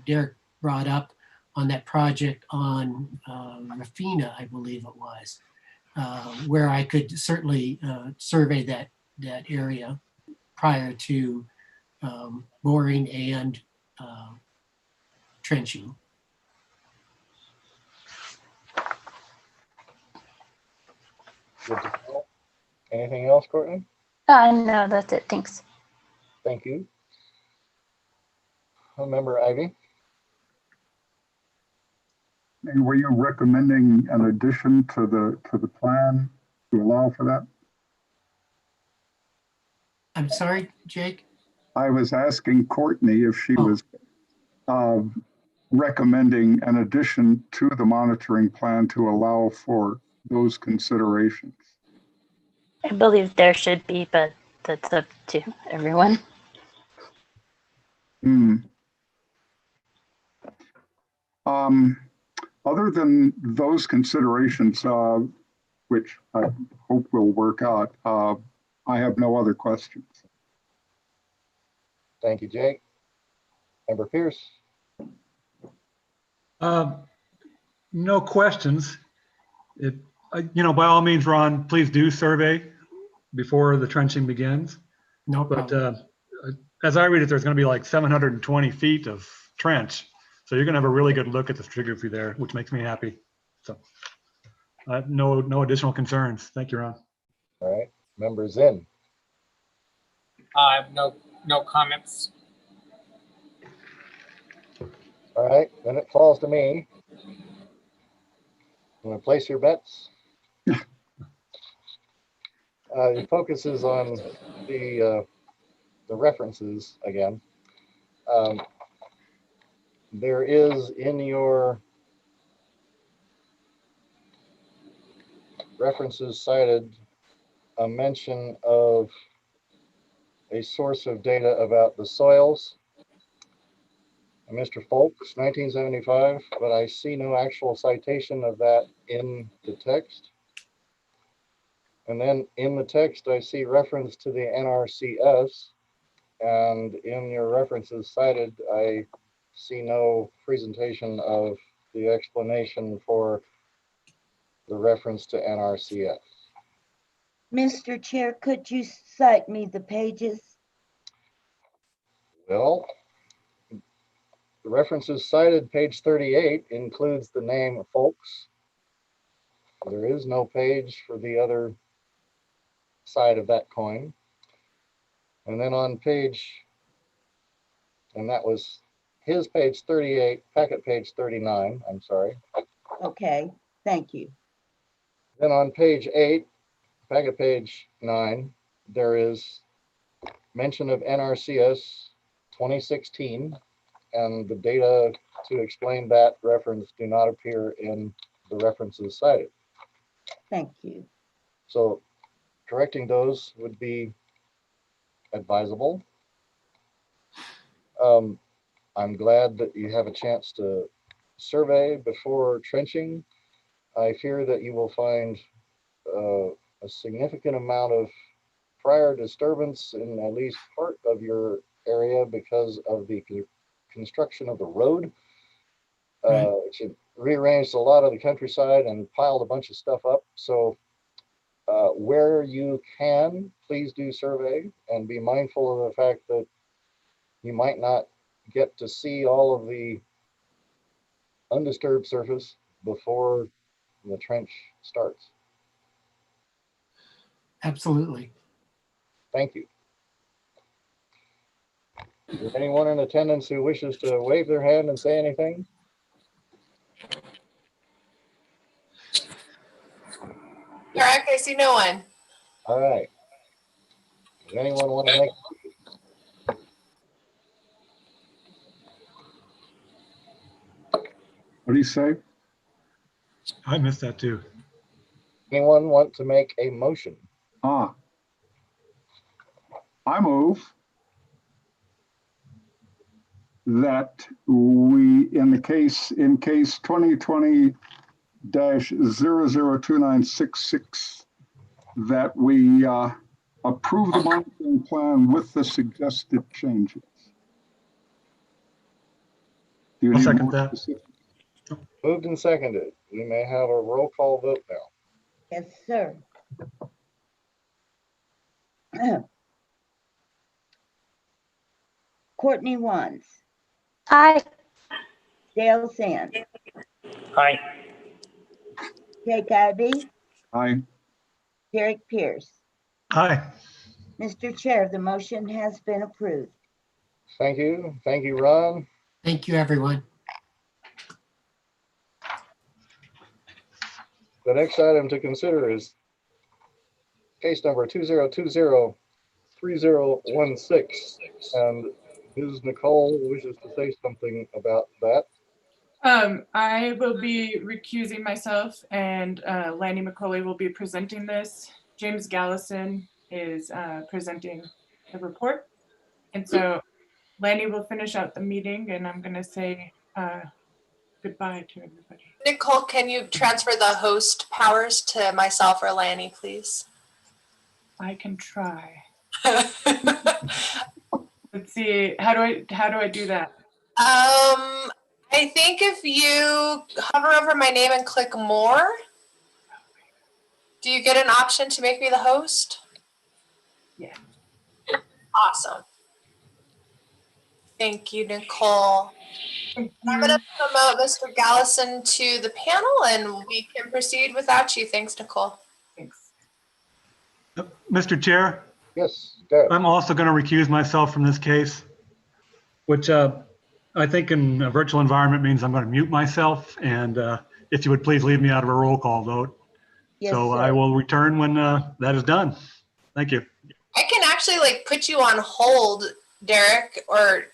Derek brought up on that project on Rafina, I believe it was, where I could certainly survey that area prior to boring and trenching. Good to know. Anything else, Courtney? No, that's it. Thanks. Thank you. Member Ivy? And were you recommending an addition to the plan to allow for that? I'm sorry, Jake? I was asking Courtney if she was recommending an addition to the monitoring plan to allow for those considerations. I believe there should be, but that's up to everyone. Other than those considerations, which I hope will work out, I have no other questions. Thank you, Jake. Member Pierce? No questions. By all means, Ron, please do survey before the trenching begins. No problem. But as I read it, there's going to be like 720 feet of trench. So you're going to have a really good look at the stratigraphy there, which makes me happy. So no additional concerns. Thank you, Ron. All right. Member Zinn? I have no comments. All right, then it falls to me. I'm going to place your bets. The focus is on the references again. There is in your references cited a mention of a source of data about the soils. Mr. Folks, 1975, but I see no actual citation of that in the text. And then in the text, I see reference to the NRCS, and in your references cited, I see no presentation of the explanation for the reference to NRCS. Mr. Chair, could you cite me the pages? Well, the references cited, page 38, includes the name Folks. There is no page for the other side of that coin. And then on page, and that was his page 38, packet page 39, I'm sorry. Okay, thank you. Then on page 8, packet page 9, there is mention of NRCS 2016, and the data to explain that reference do not appear in the references cited. Thank you. So correcting those would be advisable. I'm glad that you have a chance to survey before trenching. I fear that you will find a significant amount of prior disturbance in at least part of your area because of the construction of the road, which rearranged a lot of the countryside and piled a bunch of stuff up. So Where you can, please do survey and be mindful of the fact that you might not get to see all of the undisturbed surface before the trench starts. Absolutely. Thank you. Is there anyone in attendance who wishes to wave their hand and say anything? Derek, I see no one. All right. Does anyone want to make? What do you say? I missed that too. Anyone want to make a motion? I move that we, in case 2020-002966, that we approve the monitoring plan with the suggested changes. Do you I'll need second more that. specific? Moved and seconded. We may have a roll call vote now. Yes, sir. Courtney Wands, Aye. Dale Sands, Aye. Jake Ivey, Aye. Derek Pierce. Aye. Mr. Chair, the motion has been approved. Thank you. Thank you, Ron. Thank you, everyone. The next item to consider is case number 2020-3016. And Ms. Nicole wishes to say something about that. I will be recusing myself, and Lanny McCauley will be presenting this. James Gallison is presenting the report. And so Lanny will finish out the meeting, and I'm going to say goodbye to everybody. Nicole, can you transfer the host powers to myself or Lanny, please? I can try. Let's see. How do I do that? I think if you hover over my name and click more, do you get an option to make me the host? Yeah. Awesome. Thank you, Nicole. Thank I'm you. going to promote Mr. Gallison to the panel, and we can proceed without you. Thanks, Nicole. Thanks. Mr. Chair, Yes, Derek. I'm also going to recuse myself from this case, which I think in a virtual environment means I'm going to mute myself. And if you would please leave me out of a roll call vote. Yes, So sir. I will return when that is done. Thank you. I can actually put you on hold, Derek, or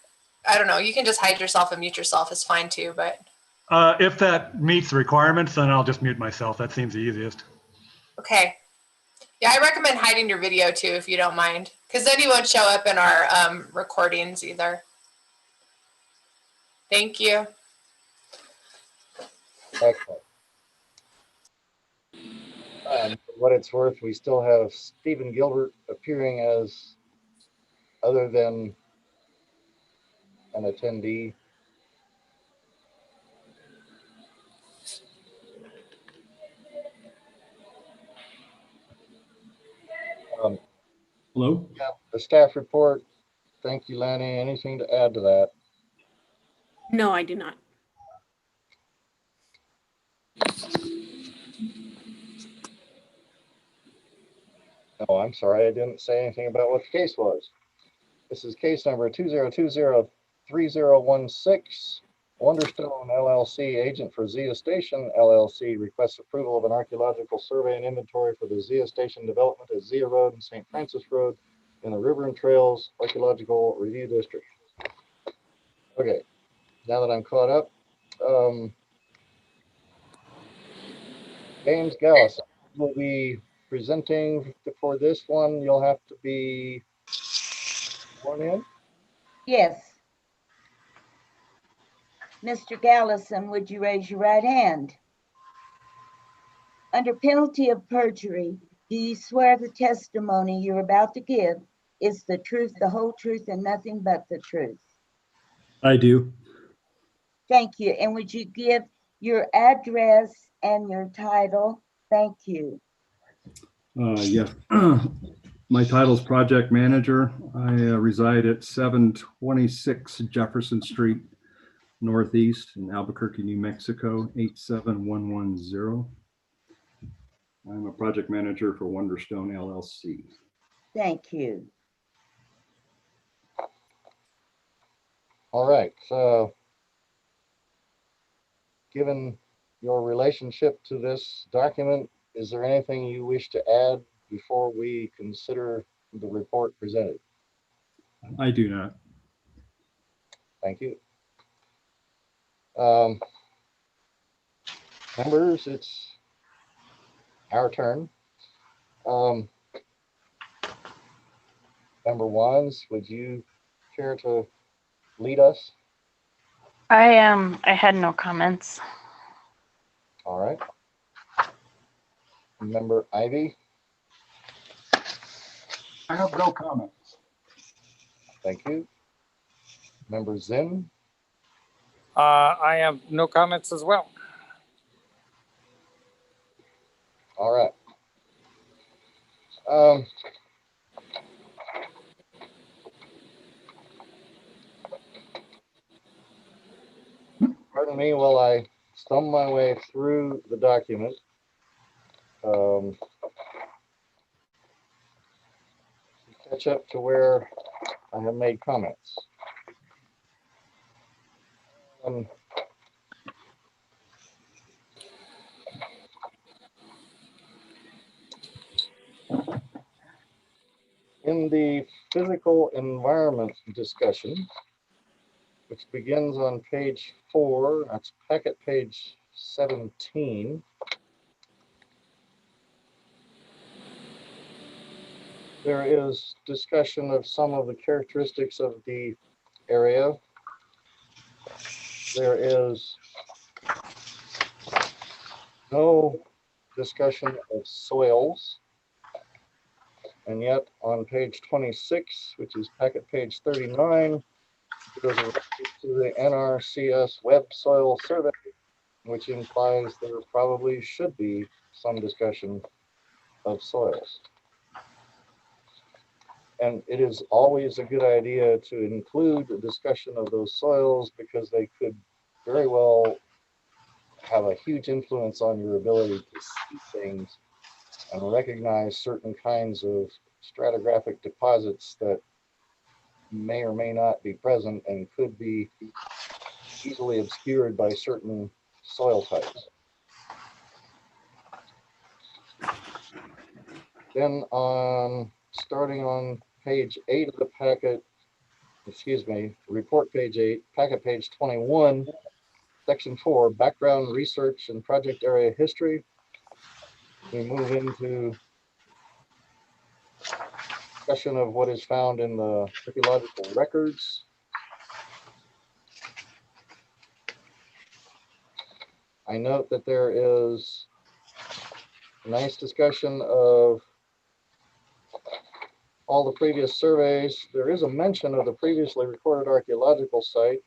I don't know. You can just hide yourself and mute yourself. It's fine too, but. If that meets the requirements, then I'll just mute myself. That seems the easiest. Okay. Yeah, I recommend hiding your video too, if you don't mind, because then you won't show up in our recordings either. Thank you. Excellent. For what it's worth, we still have Stephen Gilbert appearing as other than an attendee. Hello? Yeah, the staff report. Thank you, Lanny. Anything to add to that? No, I do not. Oh, I'm sorry. I didn't say anything about what the case was. This is case number 2020-3016. Wonderstone LLC, agent for Zia Station LLC, requests approval of an archaeological survey and inventory for the Zia Station development at Zia Road and St. Francis Road in the River and Trails Archaeological Review District. Okay, now that I'm caught up, James Gallison will be presenting for this one. You'll have to be sworn in. Yes. Mr. Gallison, would you raise your right hand? Under penalty of perjury, do you swear the testimony you're about to give is the truth, the whole truth, and nothing but the truth? I do. Thank you. And would you give your address and your title? Thank you. Yes. My title is project manager. I reside at 726 Jefferson Street Northeast in Albuquerque, New Mexico, 87110. I'm a project manager for Wonderstone LLC. Thank you. All right, so given your relationship to this document, is there anything you wish to add before we consider the report presented? I do not. Thank you. Members, it's our turn. Member Wands, would you care to lead us? I had no comments. All right. Member Ivy, I have no comments. thank you. Member Zinn, I have no comments as well. all right. Pardon me while I thumb my way through the document. Catch up to where I have made comments. In the physical environment discussion, which begins on page 4, that's packet page 17. There is discussion of some of the characteristics of the area. There is no discussion of soils. And yet on page 26, which is packet page 39, there's a reference to the NRCS Web Soil Survey, which implies there probably should be some discussion of soils. And it is always a good idea to include a discussion of those soils because they could very well have a huge influence on your ability to see things and recognize certain kinds of stratigraphic deposits that may or may not be present and could be easily obscured by certain soil types. Then starting on page 8 of the packet, report page 8, packet page 21, section 4, background research and project area history. We move into discussion of what is found in the archaeological records. I note that there is a nice discussion of all the previous surveys. There is a mention of the previously recorded archaeological site.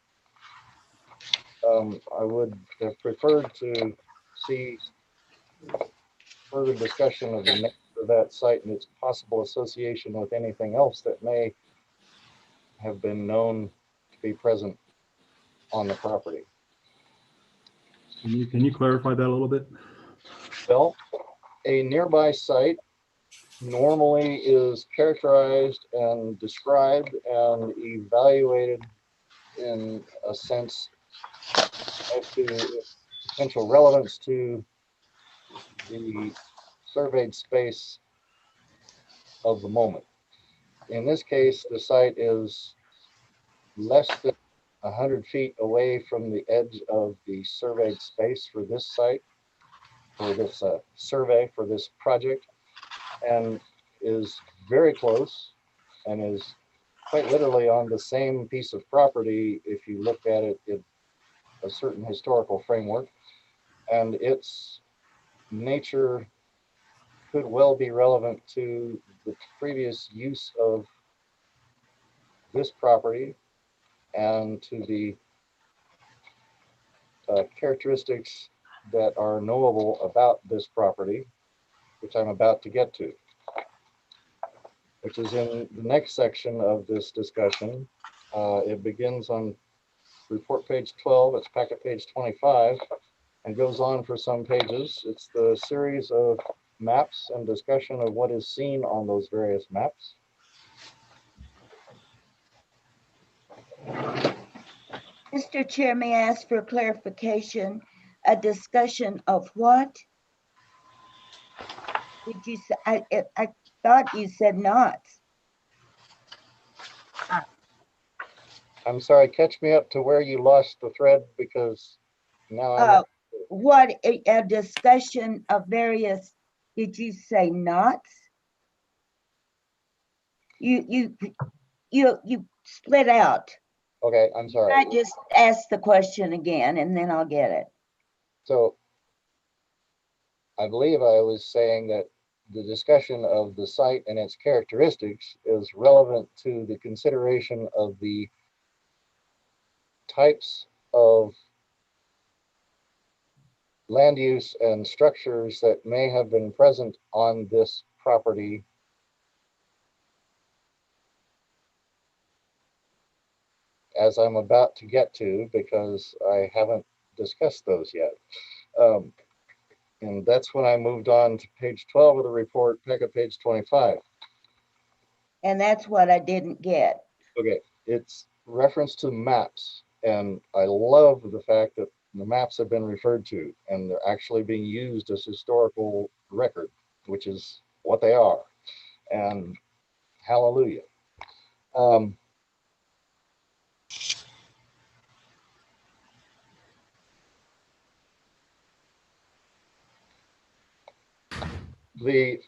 I would have preferred to see further discussion of the nature of that site and its possible association with anything else that may have been known to be present on the property. Can you clarify that a little bit? Well, a nearby site normally is characterized and described and evaluated in a sense as to its potential relevance to the surveyed space of the moment. In this case, the site is less than 100 feet away from the edge of the surveyed space for this site, for this survey, for this project, and is very close and is quite literally on the same piece of property if you look at it in a certain historical framework, and its nature could well be relevant to the previous use of this property and to the characteristics that are knowable about this property. which I'm about to get to, which is in the next section of this discussion. It begins on report page 12, it's packet page 25, and goes on for some pages. It's the series of maps and discussion of what is seen on those various maps. Mr. Chair, may I ask for clarification? A discussion of what? Did you say, I thought you said not. I'm sorry, catch me up to where you lost the thread, because now I'm not. What, a discussion of various, did you say knots? You split out. Okay, I'm sorry. I just asked the question again and then I'll get it. So I believe I was saying that the discussion of the site and its characteristics is relevant to the consideration of the types of land use and structures that may have been present on this property as I'm about to get to, because I haven't discussed those yet. And that's when I moved on to page 12 of the report, packet page 25. And that's what I didn't get. Okay, it's reference to maps. And I love the fact that the maps have been referred to and they're actually being used as historical record, which is what they are. And hallelujah. The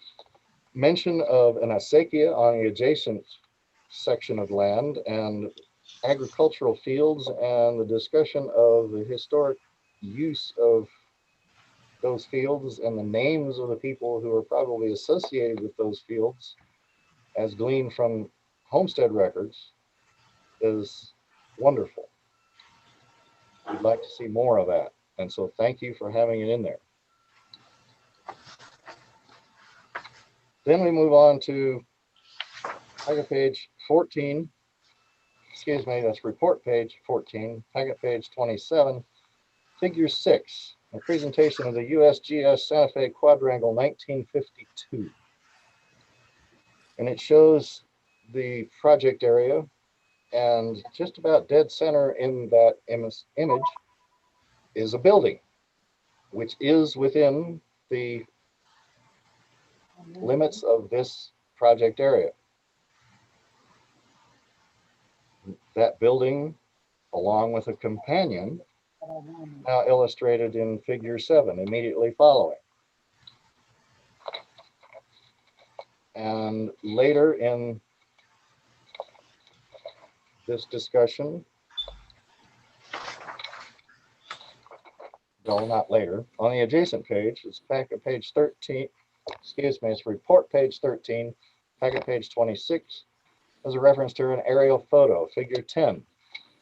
mention of an acequia on the adjacent section of land and agricultural fields and the discussion of the historic use of those fields and the names of the people who are probably associated with those fields as gleaned from homestead records is wonderful. We'd like to see more of that. And so thank you for having it in there. Then we move on to packet page 14. Excuse me, that's report page 14, packet page 27, figure 6, a presentation of the USGS Santa Fe Quadrangle 1952. And it shows the project area, and just about dead center in that image is a building, which is within the limits of this project area. That building, along with a companion, now illustrated in figure 7, immediately following. And later in this discussion, no, not later, on the adjacent page, it's back at page 13, excuse me, it's report page 13, packet page 26, as a reference to an aerial photo, figure 10,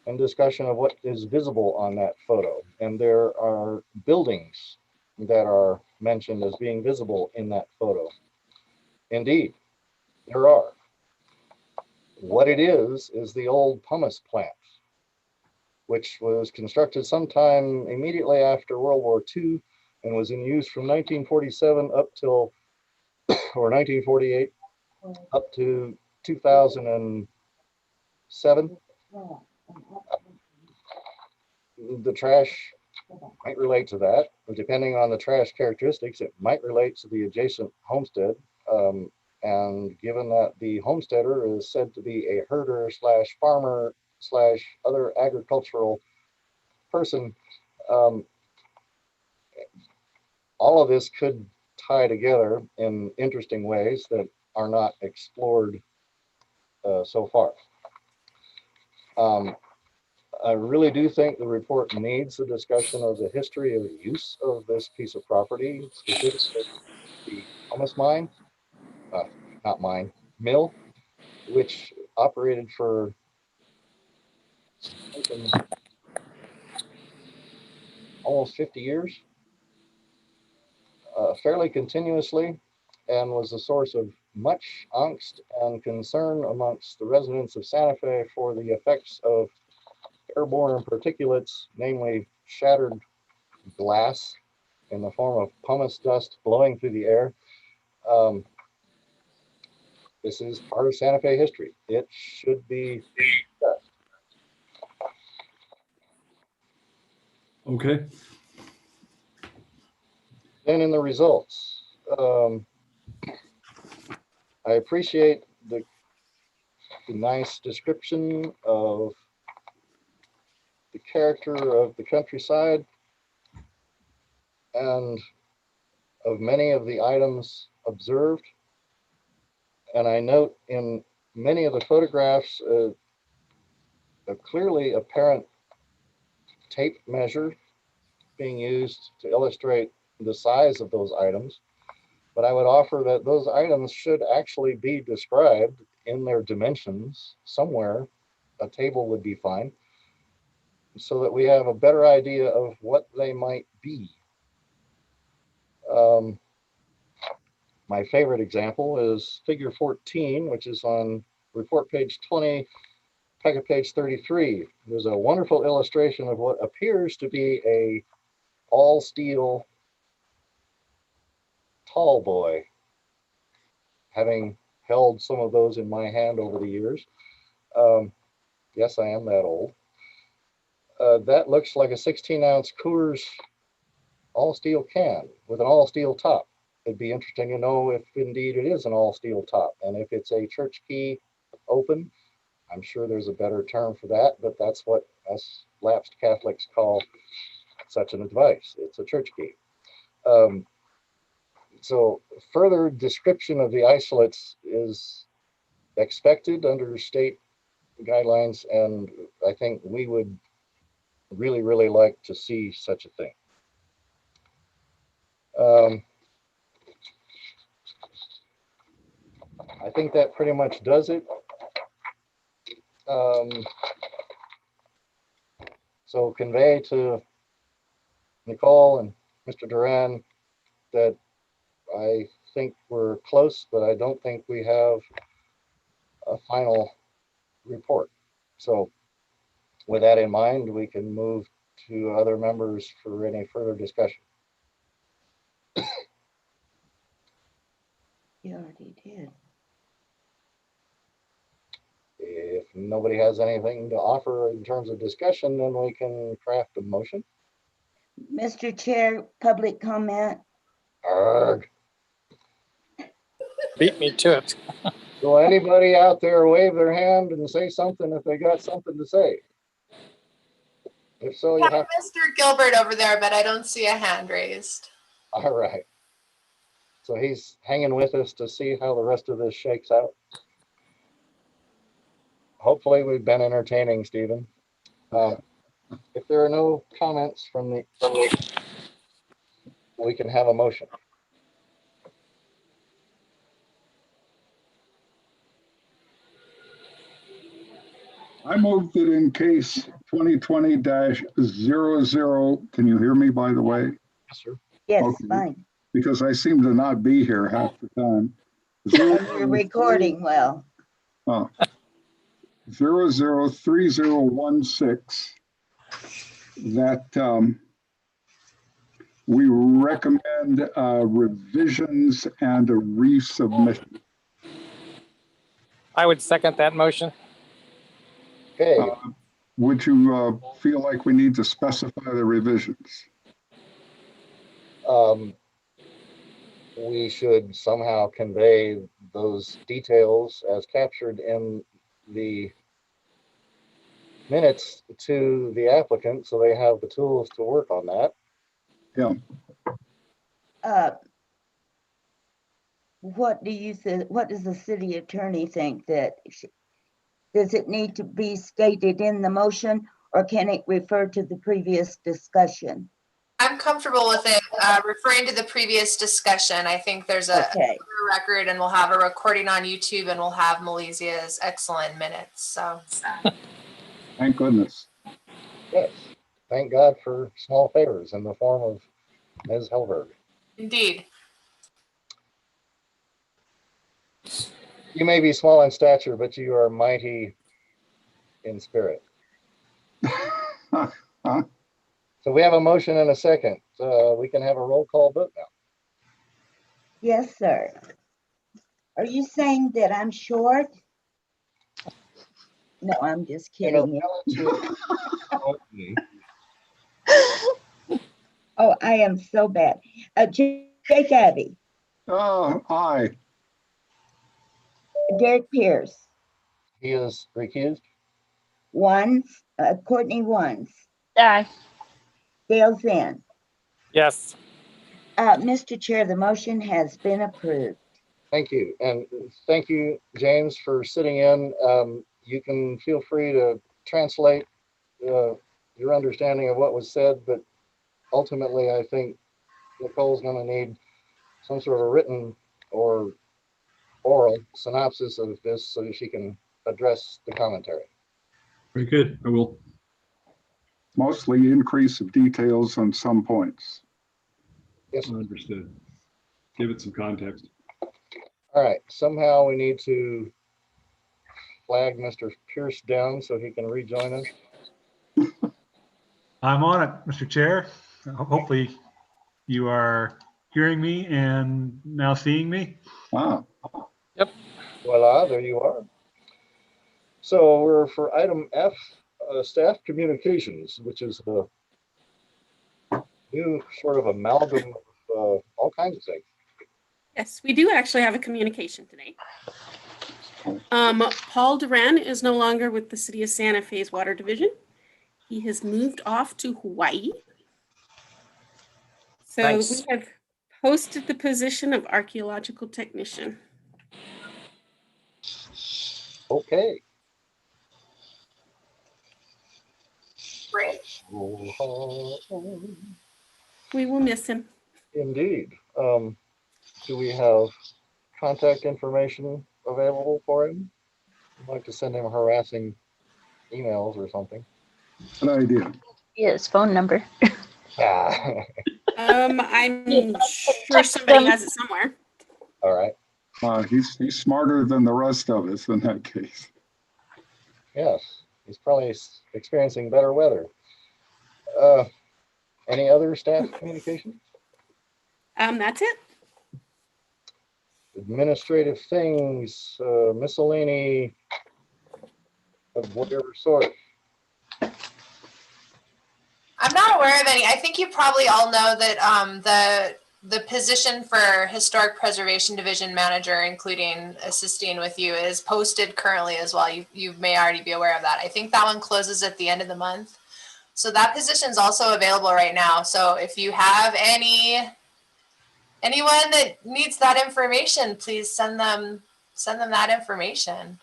and discussion of what is visible on that photo. And there are buildings that are mentioned as being visible in that photo. Indeed, there are. What it is the old pumice plant, which was constructed sometime immediately after World War II and was in use from 1947 up till, or 1948, up to 2007. The trash might relate to that. Depending on the trash characteristics, it might relate to the adjacent homestead. And given that the homesteader is said to be a herder slash farmer slash other agricultural person, all of this could tie together in interesting ways that are not explored so far. I really do think the report needs a discussion of the history of the use of this piece of property, specifically the pumice mine, not mine, mill, which operated for almost 50 years, fairly continuously. and was a source of much angst and concern amongst the residents of Santa Fe for the effects of airborne particulates, namely shattered glass in the form of pumice dust blowing through the air. This is part of Santa Fe history. It should be discussed. Okay. Then in the results, I appreciate the nice description of the character of the countryside and of many of the items observed. And I note in many of the photographs a clearly apparent tape measure being used to illustrate the size of those items. But I would offer that those items should actually be described in their dimensions somewhere. A table would be fine, so that we have a better idea of what they might be. My favorite example is figure 14, which is on report page 20, packet page 33. There's a wonderful illustration of what appears to be a all steel tall boy. Having held some of those in my hand over the years. Yes, I am that old. That looks like a 16-ounce Coors all steel can with an all steel top. It'd be interesting to know if indeed it is an all steel top, and if it's a church key open. I'm sure there's a better term for that, but that's what us lapsed Catholics call such an device. It's a church key. So further description of the isolates is expected under state guidelines, and I think we would really, really like to see such a thing. I think that pretty much does it. So convey to Nicole and Mr. Duran that I think we're close, but I don't think we have a final report. So with that in mind, we can move to other members for any further discussion. You already did. If nobody has anything to offer in terms of discussion, then we can craft a motion. Mr. Chair, public comment. Arrgh. Beat me to it. So anybody out there wave their hand and say something if they got something to say? If so, you Yeah, have. Mr. Gilbert over there, but I don't see a hand raised. All right. So he's hanging with us to see how the rest of this shakes out. Hopefully we've been entertaining, Stephen. If there are no comments from the, we can have a motion. I moved it in case 2020-00. Can you hear me, by the way? Yes, sir. Yes, Okay. fine. Because I seem to not be here half the time. You're recording well. 003016 that we recommend revisions and a resubmission. I would second that motion. Okay. Would you feel like we need to specify the revisions? We should somehow convey those details as captured in the minutes to the applicant so they have the tools to work on that. Yeah. What do you think? What does the city attorney think? That does it need to be stated in the motion, or can it refer to the previous discussion? I'm comfortable with it referring to the previous discussion. I think there's a record, and we'll have a recording on YouTube, and we'll have Malizia's excellent minutes. So Thank goodness. Yes. Thank God for small favors in the form of Ms. Helberg. indeed. You may be small in stature, but you are mighty in spirit. So we have a motion and a second. We can have a roll call vote now. Yes, sir. Are you saying that I'm short? No, I'm just kidding you. Oh, I am so bad. Jake Abbey, Oh, aye. Derek Pierce, He is recused. Ones, Courtney Ones, Aye. Dale Zinn. Yes. Mr. Chair, the motion has been approved. Thank you. And thank you, James, for sitting in. You can feel free to translate your understanding of what was said, but ultimately, I think Nicole's going to need some sort of written or oral synopsis of this so that she can address the commentary. Very good. I will. Mostly increase of details on some points. Yes. Understood. Give it some context. All right. Somehow we need to flag Mr. Pierce down so he can rejoin us. I'm on it, Mr. Chair. Hopefully you are hearing me and now seeing me. Ah. Yep. Voila, there you are. So we're for item F, staff communications, which is the new sort of amalgam of all kinds of things. Yes, we do actually have a communication today. Paul Duran is no longer with the City of Santa Fe's Water Division. He has moved off to Hawaii. So Nice. we have posted the position of archaeological technician. Okay. Great. We will miss him. Indeed. Do we have contact information available for him? I'd like to send him harassing emails or something. Good idea. Yeah, his phone number. Ah. I'm sure somebody has it somewhere. All right. He's smarter than the rest of us in that case. Yes, he's probably experiencing better weather. Any other staff communication? That's it. Administrative things, miscellany of whatever sort. I'm not aware of any. I think you probably all know that the position for Historic Preservation Division Manager, including assisting with you, is posted currently as well. You may already be aware of that. I think that one closes at the end of the month. So that position is also available right now. So if you have anyone that needs that information, please send them that information.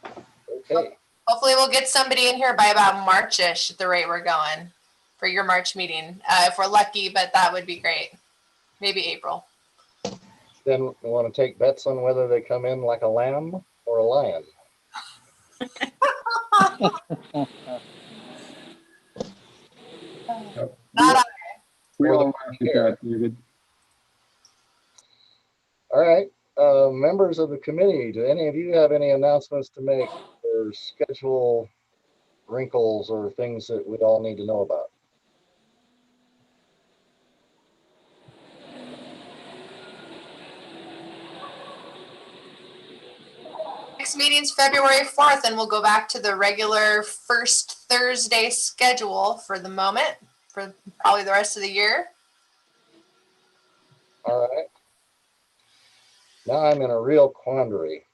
Okay. Hopefully we'll get somebody in here by about March-ish at the rate we're going for your March meeting. If we're lucky, but that would be great. Maybe April. Then we want to take bets on whether they come in like a lamb or a lion. We all laugh at that, David. All right. Members of the committee, do any of you have any announcements to make or schedule wrinkles or things that we all need to know about? Next meeting's February 4th, and we'll go back to the regular first Thursday schedule for the moment, for probably the rest of the year. All right. Now I'm in a real quandary.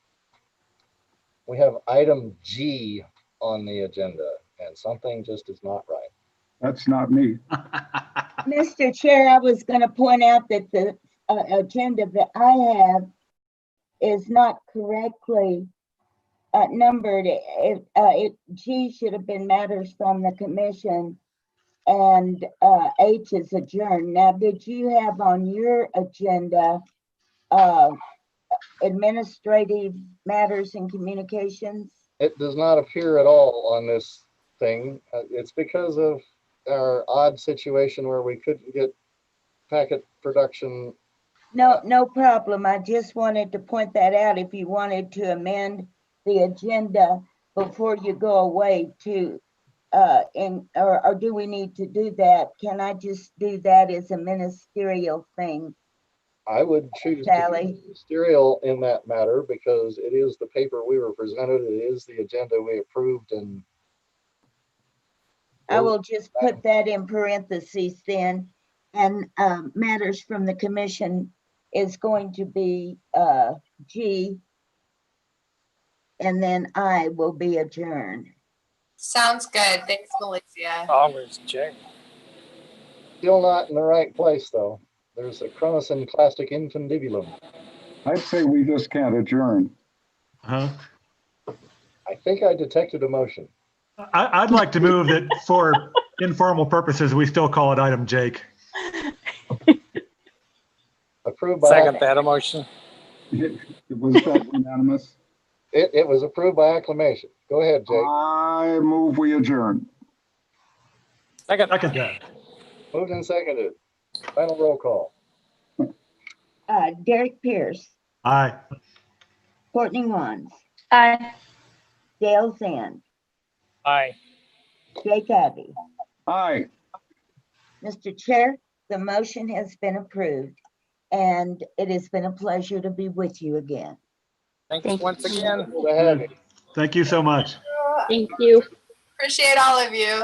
We have item G on the agenda, and something just is not right. That's not me. Mr. Chair, I was going to point out that the agenda that I have is not correctly numbered. G should have been matters from the commission, and H is adjourned. Now, did you have on your agenda administrative matters and communications? It does not appear at all on this thing. It's because of our odd situation where we couldn't get packet production No problem. I just wanted to point that out. If you wanted to amend the agenda before you go away to, or do we need to do that? Can I just do that as a ministerial thing? I would choose to Sally? be ministerial in that matter because it is the paper we were presented. It is the agenda we approved, and I will just put that in parentheses then. And matters from the commission is going to be G. And then I will be adjourned. Sounds good. Thanks, Melissa. Always Jay. still not in the right place, though. There's a chronosin classic infundibulum. I'd say we just can't adjourn. Huh? I think I detected a motion. I'd like to move that for informal purposes, we still call it item Jake. Approved by. Second that emotion. Was that unanimous? It was approved by acclamation. Go ahead, Jake. I move we adjourn. Second. Second that. Moved and seconded. Final roll call. Derek Pierce, Aye. Courtney Wands, Aye. Dale Sand, Aye. Jake Abbey. Aye. Mr. Chair, the motion has been approved, and it has been a pleasure to be with you again. Thanks once again. Good to have you. Thank you so much. Thank you. Appreciate all of you.